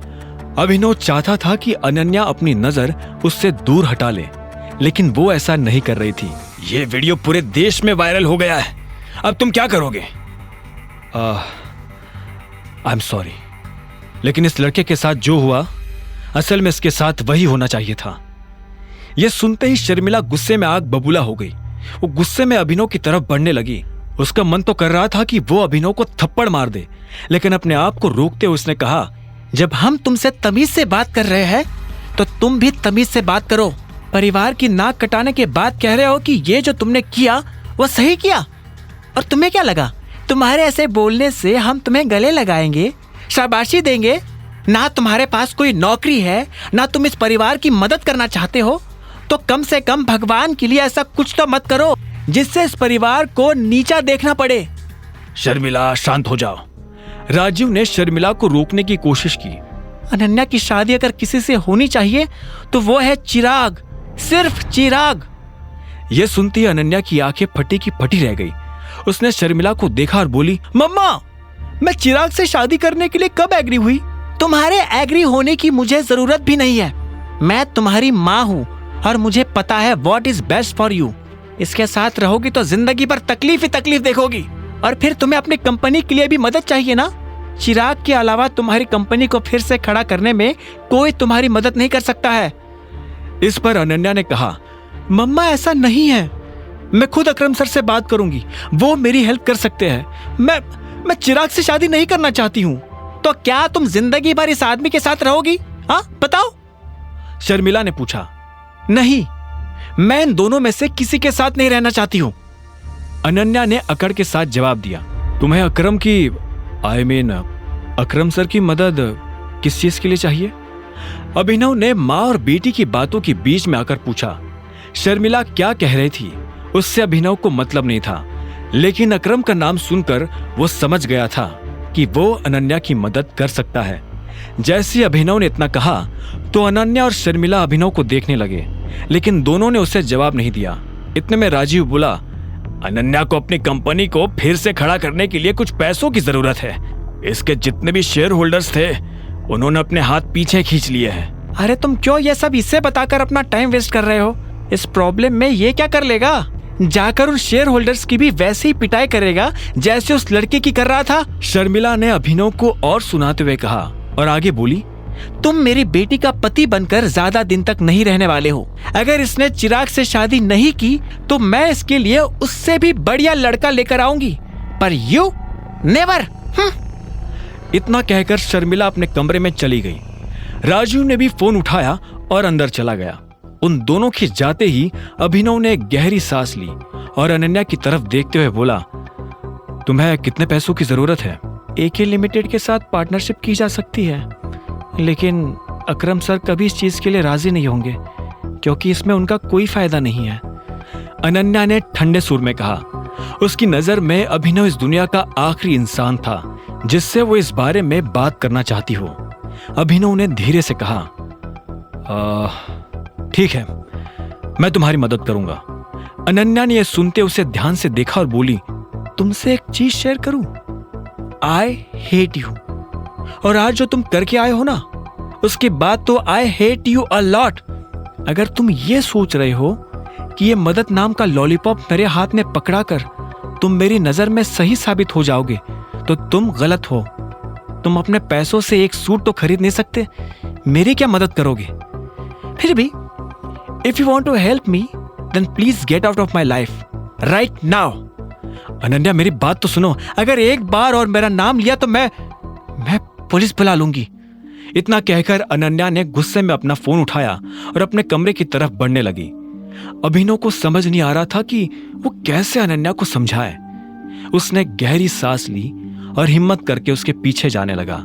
अभिनव चाहता था कि अनन्या अपनी नजर उससे दूर हटा ले, लेकिन वो ऐसा नहीं कर रही थी। ये वीडियो पूरे देश में वायरल हो गया है, अब तुम क्या करोगे? आई एम सॉरी, लेकिन इस लड़के के साथ जो हुआ असल में इसके साथ वही होना चाहिए था। यह सुनते ही शर्मिला गुस्से में आग बबूला हो गई। वो गुस्से में अभिनव की तरफ बढ़ने लगी। उसका मन तो कर रहा था कि वो अभिनव को थप्पड़ मार दे, लेकिन अपने आप को रोकते हुए उसने कहा, जब हम तुमसे तमीज से बात कर रहे हैं तो तुम भी तमीज से बात करो। परिवार की नाक कटाने के बाद कह रहे हो कि ये जो तुमने किया वो सही किया, और तुम्हें क्या लगा तुम्हारे ऐसे बोलने से हम तुम्हें गले लगाएंगे, शाबाशी देंगे? ना तुम्हारे पास कोई नौकरी है, ना तुम इस परिवार की मदद करना चाहते हो, तो कम से कम भगवान के लिए ऐसा कुछ तो मत करो जिससे इस परिवार को नीचा देखना पड़े। शर्मिला शांत हो जाओ। राजीव ने शर्मिला को रोकने की कोशिश की। अनन्या की शादी अगर किसी से होनी चाहिए तो वो है चिराग, सिर्फ चिराग। यह सुनती अनन्या की आंखें फटी की फटी रह गई। उसने शर्मिला को देखा और बोली, मम्मा, मैं चिराग से शादी करने के लिए कब एग्री हुई? तुम्हारे एग्री होने की मुझे जरूरत भी नहीं है। मैं तुम्हारी माँ हूँ और मुझे पता है what is best for you. इसके साथ रहोगी तो जिंदगी भर तकलीफ ही तकलीफ देखोगी, और फिर तुम्हें अपनी कंपनी के लिए भी मदद चाहिए ना। चिराग के अलावा तुम्हारी कंपनी को फिर से खड़ा करने में कोई तुम्हारी मदद नहीं कर सकता है। इस पर अनन्या ने कहा, मम्मा ऐसा नहीं है, मैं खुद अकरम सर से बात करूंगी, वो मेरी हेल्प कर सकते हैं। मैं चिराग से शादी नहीं करना चाहती हूँ। तो क्या तुम जिंदगी भर इस आदमी के साथ रहोगी? हाँ बताओ। शर्मिला ने पूछा। नहीं, मैं इन दोनों में से किसी के साथ नहीं रहना चाहती हूँ। अनन्या ने अकड़ के साथ जवाब दिया। तुम्हें अकरम की अकरम सर की मदद किस चीज के लिए चाहिए? अभिनव ने माँ और बेटी की बातों के बीच में आकर पूछा। शर्मिला क्या कह रही थी उससे अभिनव को मतलब नहीं था, लेकिन अकरम का नाम सुनकर वो समझ गया था कि वो अनन्या की मदद कर सकता है। जैसे अभिनव ने इतना कहा तो अनन्या और शर्मिला अभिनव को देखने लगे, लेकिन दोनों ने उसे जवाब नहीं दिया। इतने में राजीव बोला, अनन्या को अपनी कंपनी को फिर से खड़ा करने के लिए कुछ पैसों की जरूरत है। इसके जितने भी शेयर होल्डर्स थे उन्होंने अपने हाथ पीछे खींच लिए हैं। अरे तुम क्यों ये सब इससे बताकर अपना टाइम वेस्ट कर रहे हो? इस प्रॉब्लम में ये क्या कर लेगा? जाकर उन शेयर होल्डर्स की भी वैसे ही पिटाई करेगा जैसे उस लड़के की कर रहा था। शर्मिला ने अभिनव को और सुनाते हुए कहा और आगे बोली, तुम मेरी बेटी का पति बनकर ज्यादा दिन तक नहीं रहने वाले हो। अगर इसने चिराग से शादी नहीं की तो मैं इसके लिए उससे भी बढ़िया लड़का लेकर आऊंगी, पर यू नेवर। इतना कहकर शर्मिला अपने कमरे में चली गई। राजीव ने भी फोन उठाया और अंदर चला गया। उन दोनों के जाते ही अभिनव ने एक गहरी सांस ली और अनन्या की तरफ देखते हुए बोला, तुम्हें कितने पैसों की जरूरत है? AK लिमिटेड के साथ पार्टनरशिप की जा सकती है, लेकिन अकरम सर कभी इस चीज के लिए राजी नहीं होंगे क्योंकि इसमें उनका कोई फायदा नहीं है। अनन्या ने ठंडे सुर में कहा। उसकी नजर में अभिनव इस दुनिया का आखिरी इंसान था जिससे वो इस बारे में बात करना चाहती हो। अभिनव ने धीरे से कहा, ठीक है, मैं तुम्हारी मदद करूंगा। अनन्या ने यह सुनते उसे ध्यान से देखा और बोली, तुमसे एक चीज शेयर करूं? I hate you. और आज जो तुम करके आए हो ना, उसके बाद तो I hate you a lot. अगर तुम ये सोच रहे हो कि ये मदद नाम का लॉलीपॉप मेरे हाथ में पकड़ा कर तुम मेरी नजर में सही साबित हो जाओगे तो तुम गलत हो। तुम अपने पैसों से एक सूट तो खरीद नहीं सकते, मेरी क्या मदद करोगे? फिर भी if you want to help me then please get out of my life right now. Ananya मेरी बात तो सुनो, अगर एक बार और मेरा नाम लिया तो मैं पुलिस बुला लूंगी। इतना कहकर अनन्या ने गुस्से में अपना फोन उठाया और अपने कमरे की तरफ बढ़ने लगी। अभिनव को समझ नहीं आ रहा था कि वो कैसे अनन्या को समझाए। उसने गहरी सांस ली और हिम्मत करके उसके पीछे जाने लगा।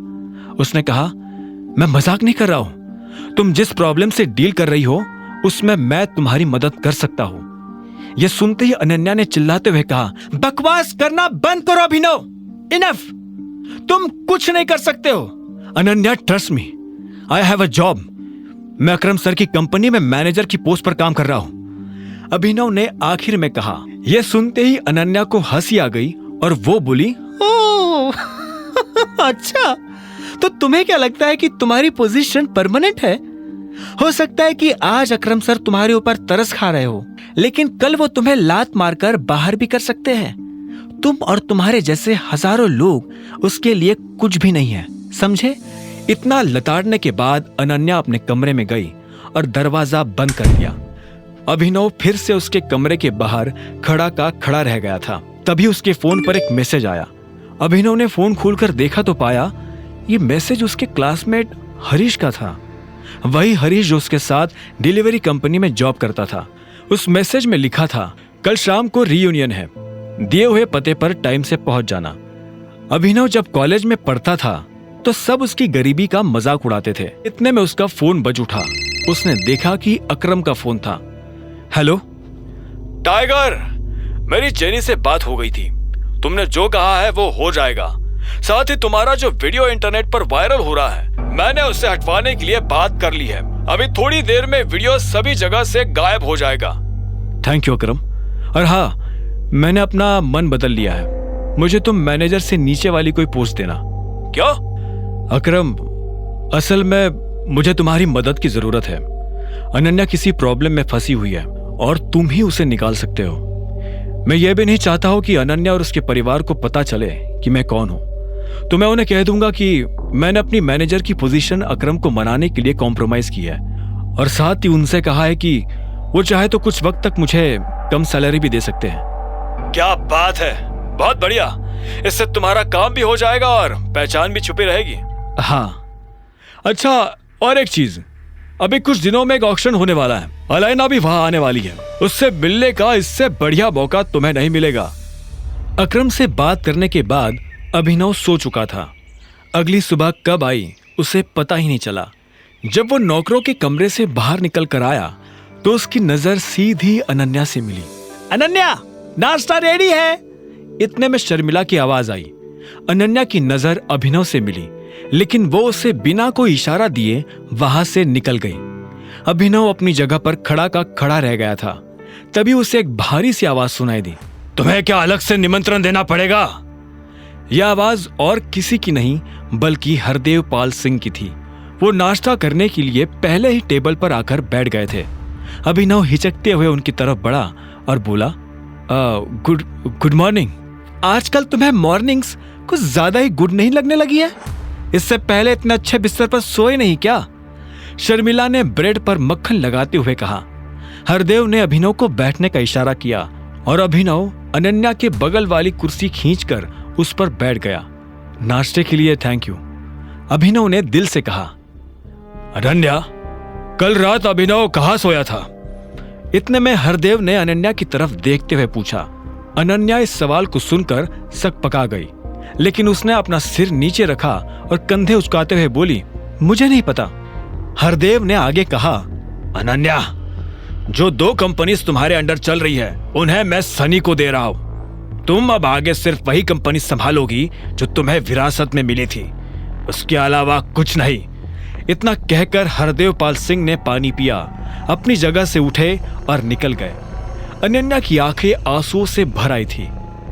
उसने कहा, मैं मजाक नहीं कर रहा हूं, तुम जिस प्रॉब्लम से डील कर रही हो उसमें मैं तुम्हारी मदद कर सकता हूं। यह सुनते ही अनन्या ने चिल्लाते हुए कहा, बकवास करना बंद करो अभिनव, इनफ, तुम कुछ नहीं कर सकते हो। Ananya trust me, I have a job. मैं अकरम सर की कंपनी में मैनेजर की पोस्ट पर काम कर रहा हूं, अभिनव ने आखिर में कहा। यह सुनते ही अनन्या को हंसी आ गई और वो बोली, ओह अच्छा, तो तुम्हें क्या लगता है कि तुम्हारी पोजीशन परमानेंट है? हो सकता है कि आज अकरम सर तुम्हारे ऊपर तरस खा रहे हो, लेकिन कल वो तुम्हें लात मारकर बाहर भी कर सकते हैं। तुम और तुम्हारे जैसे हजारों लोग उसके लिए कुछ भी नहीं है, समझे? इतना लताड़ने के बाद अनन्या अपने कमरे में गई और दरवाजा बंद कर दिया। अभिनव फिर से उसके कमरे के बाहर खड़ा का खड़ा रह गया था। तभी उसके फोन पर एक मैसेज आया। अभिनव ने फोन खोलकर देखा तो पाया ये मैसेज उसके क्लासमेट हरीश का था। वही हरीश जो उसके साथ डिलीवरी कंपनी में जॉब करता था। उस मैसेज में लिखा था, कल शाम को रीयूनियन है, दिए हुए पते पर टाइम से पहुंच जाना। अभिनव जब कॉलेज में पढ़ता था तो सब उसकी गरीबी का मजाक उड़ाते थे। इतने में उसका फोन बज उठा। उसने देखा कि अकरम का फोन था। हेलो टाइगर, मेरी जेनी से बात हो गई थी। तुमने जो कहा है वो हो जाएगा। साथ ही तुम्हारा जो वीडियो इंटरनेट पर वायरल हो रहा है, मैंने उससे हटवाने के लिए बात कर ली है। अभी थोड़ी देर में वीडियो सभी जगह से गायब हो जाएगा। थैंक यू अकरम। और हाँ, मैंने अपना मन बदल लिया है। मुझे तुम मैनेजर से नीचे वाली कोई पोस्ट देना। क्या? अकरम, असल में मुझे तुम्हारी मदद की जरूरत है। अनन्या किसी प्रॉब्लम में फंसी हुई है और तुम ही उसे निकाल सकते हो। मैं ये भी नहीं चाहता हूं कि अनन्या और उसके परिवार को पता चले कि मैं कौन हूं। तो मैं उन्हें कह दूंगा कि मैंने अपनी मैनेजर की पोजीशन अकरम को मनाने के लिए कॉम्प्रोमाइज की है और साथ ही उनसे कहा है कि वो चाहे तो कुछ वक्त तक मुझे कम सैलरी भी दे सकते हैं। क्या बात है, बहुत बढ़िया। इससे तुम्हारा काम भी हो जाएगा और पहचान भी छुपी रहेगी। हाँ, अच्छा, और एक चीज, अभी कुछ दिनों में एक ऑक्शन होने वाला है। अलैना भी वहां आने वाली है। उससे मिलने का इससे बढ़िया मौका तुम्हें नहीं मिलेगा। अकरम से बात करने के बाद अभिनव सो चुका था। अगली सुबह कब आई उसे पता ही नहीं चला। जब वो नौकरों के कमरे से बाहर निकल कर आया तो उसकी नजर सीधी अनन्या से मिली। अनन्या, नाश्ता रेडी है। इतने में शर्मिला की आवाज आई। अनन्या की नजर अभिनव से मिली, लेकिन वो उसे बिना कोई इशारा दिए वहां से निकल गई। अभिनव अपनी जगह पर खड़ा का खड़ा रह गया था। तभी उसे एक भारी सी आवाज सुनाई दी। तुम्हें क्या अलग से निमंत्रण देना पड़ेगा? यह आवाज और किसी की नहीं बल्कि हरदेव पाल सिंह की थी। वो नाश्ता करने के लिए पहले ही टेबल पर आकर बैठ गए थे। अभिनव हिचकते हुए उनकी तरफ बढ़ा और बोला, गुड मॉर्निंग। आजकल तुम्हें मॉर्निंग्स कुछ ज्यादा ही गुड नहीं लगने लगी है? इससे पहले इतने अच्छे बिस्तर पर सोए नहीं क्या? शर्मिला ने ब्रेड पर मक्खन लगाते हुए कहा। हरदेव ने अभिनव को बैठने का इशारा किया और अभिनव अनन्या के बगल वाली कुर्सी खींचकर उस पर बैठ गया। नाश्ते के लिए थैंक यू, अभिनव ने दिल से कहा। अनन्या, कल रात अभिनव कहाँ सोया था? इतने में हरदेव ने अनन्या की तरफ देखते हुए पूछा। अनन्या इस सवाल को सुनकर सकपका गई, लेकिन उसने अपना सिर नीचे रखा और कंधे उचकाते हुए बोली, मुझे नहीं पता। हरदेव ने आगे कहा, अनन्या, जो 2 कंपनीज तुम्हारे अंडर चल रही है उन्हें मैं सनी को दे रहा हूं। तुम अब आगे सिर्फ वही कंपनी संभालोगी जो तुम्हें विरासत में मिली थी, उसके अलावा कुछ नहीं। इतना कहकर हरदेवपाल सिंह ने पानी पिया, अपनी जगह से उठे और निकल गए। अनन्या की आंखें आंसुओं से भर आई थी।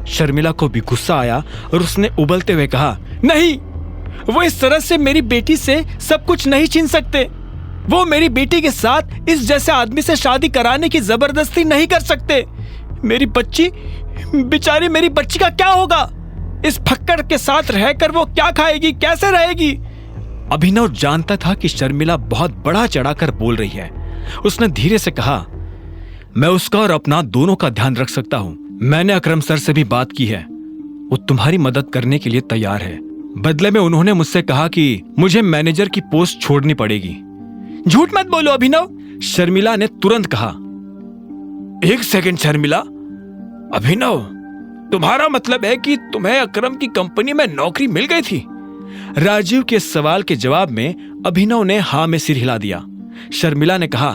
शर्मिला को भी गुस्सा आया और उसने उबलते हुए कहा, नहीं, वो इस तरह से मेरी बेटी से सब कुछ नहीं छीन सकते। वो मेरी बेटी के साथ इस जैसे आदमी से शादी कराने की जबरदस्ती नहीं कर सकते। मेरी बच्ची, बेचारी मेरी बच्ची का क्या होगा? इस फक्कड़ के साथ रहकर वो क्या खाएगी, कैसे रहेगी? अभिनव जानता था कि शर्मिला बहुत बड़ा चढ़ाकर बोल रही है। उसने धीरे से कहा, मैं उसका और अपना दोनों का ध्यान रख सकता हूं। मैंने अकरम सर से भी बात की है, वो तुम्हारी मदद करने के लिए तैयार है। बदले में उन्होंने मुझसे कहा कि मुझे मैनेजर की पोस्ट छोड़नी पड़ेगी। झूठ मत बोलो अभिनव, शर्मिला ने तुरंत कहा। 1 सेकंड शर्मिला, अभिनव, तुम्हारा मतलब है कि तुम्हें अकरम की कंपनी में नौकरी मिल गई थी? राजीव के सवाल के जवाब में अभिनव ने हाँ में सिर हिला दिया। शर्मिला ने कहा,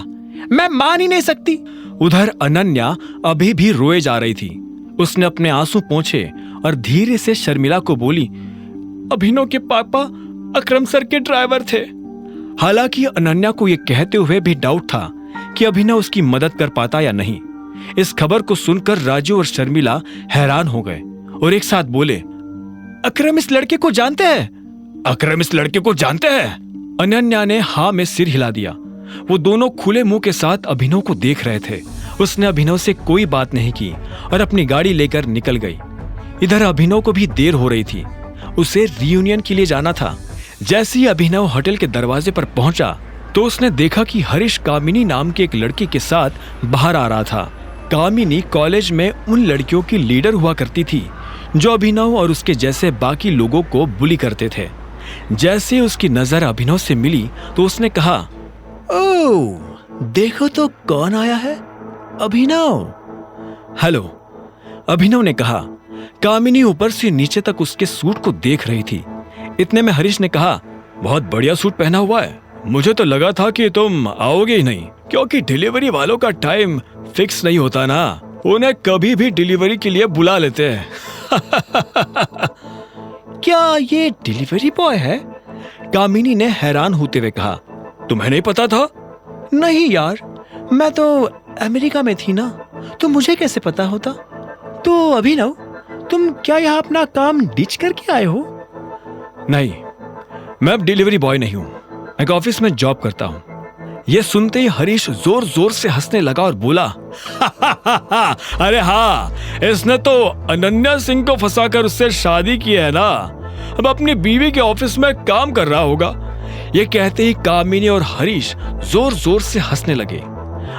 मैं मान ही नहीं सकती। उधर अनन्या अभी भी रोए जा रही थी। उसने अपने आंसू पोंछे और धीरे से शर्मिला को बोली, अभिनव के पापा अकरम सर के ड्राइवर थे। हालांकि अनन्या को यह कहते हुए भी डाउट था कि अभिनव उसकी मदद कर पाता या नहीं। इस खबर को सुनकर राजू और शर्मिला हैरान हो गए और एक साथ बोले, अकरम इस लड़के को जानते हैं? अकरम इस लड़के को जानते हैं? अनन्या ने हाँ में सिर हिला दिया। वो दोनों खुले मुंह के साथ अभिनव को देख रहे थे। उसने अभिनव से कोई बात नहीं की और अपनी गाड़ी लेकर निकल गई। इधर अभिनव को भी देर हो रही थी, उसे रियूनियन के लिए जाना था। जैसे ही अभिनव होटल के दरवाजे पर पहुंचा तो उसने देखा कि हरीश कामिनी नाम के एक लड़के के साथ बाहर आ रहा था। कामिनी कॉलेज में उन लड़कियों की लीडर हुआ करती थी जो अभिनव और उसके जैसे बाकी लोगों को बुली करते थे। जैसे उसकी नजर अभिनव से मिली तो उसने कहा, ओह, देखो तो कौन आया है, अभिनव। हेलो, अभिनव ने कहा। कामिनी ऊपर से नीचे तक उसके सूट को देख रही थी। इतने में हरीश ने कहा, बहुत बढ़िया सूट पहना हुआ है। मुझे तो लगा था कि तुम आओगे ही नहीं, क्योंकि डिलीवरी वालों का टाइम फिक्स नहीं होता ना, उन्हें कभी भी डिलीवरी के लिए बुला लेते हैं। क्या ये डिलीवरी बॉय है? कामिनी ने हैरान होते हुए कहा, तुम्हें नहीं पता था? नहीं यार, मैं तो अमेरिका में थी ना, तो मुझे कैसे पता होता। तो अभिनव, तुम क्या यहाँ अपना काम डिच करके आए हो? नहीं, मैं अब डिलीवरी बॉय नहीं हूँ, एक ऑफिस में जॉब करता हूँ। यह सुनते ही हरीश जोर जोर से हंसने लगा और बोला, अरे हाँ, इसने तो अनन्या सिंह को फंसाकर उससे शादी की है ना, अब अपनी बीवी के ऑफिस में काम कर रहा होगा। ये कहते ही कामिनी और हरीश जोर जोर से हंसने लगे।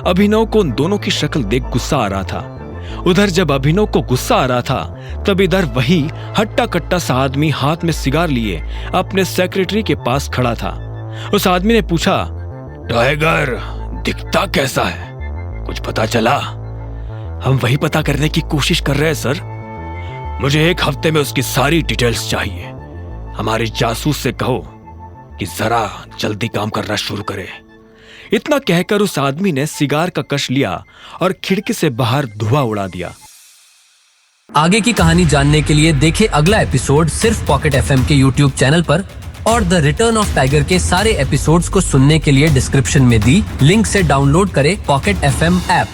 अभिनव को उन दोनों की शक्ल देख गुस्सा आ रहा था। उधर जब अभिनव को गुस्सा आ रहा था तब इधर वही हट्टा कट्टा सा आदमी हाथ में सिगार लिए अपने सेक्रेटरी के पास खड़ा था। उस आदमी ने पूछा, टाइगर दिखता कैसा है, कुछ पता चला? हम वही पता करने की कोशिश कर रहे हैं सर। मुझे 1 हफ्ते में उसकी सारी डिटेल्स चाहिए। हमारे जासूस से कहो कि जरा जल्दी काम करना शुरू करे। इतना कहकर उस आदमी ने सिगार का कश लिया और खिड़की से बाहर धुआं उड़ा दिया। आगे की कहानी जानने के लिए देखें अगला एपिसोड सिर्फ पॉकेट एफएम के यूट्यूब चैनल पर, और द रिटर्न ऑफ टाइगर के सारे एपिसोड्स को सुनने के लिए डिस्क्रिप्शन में दी लिंक से डाउनलोड करें पॉकेट एफएम ऐप।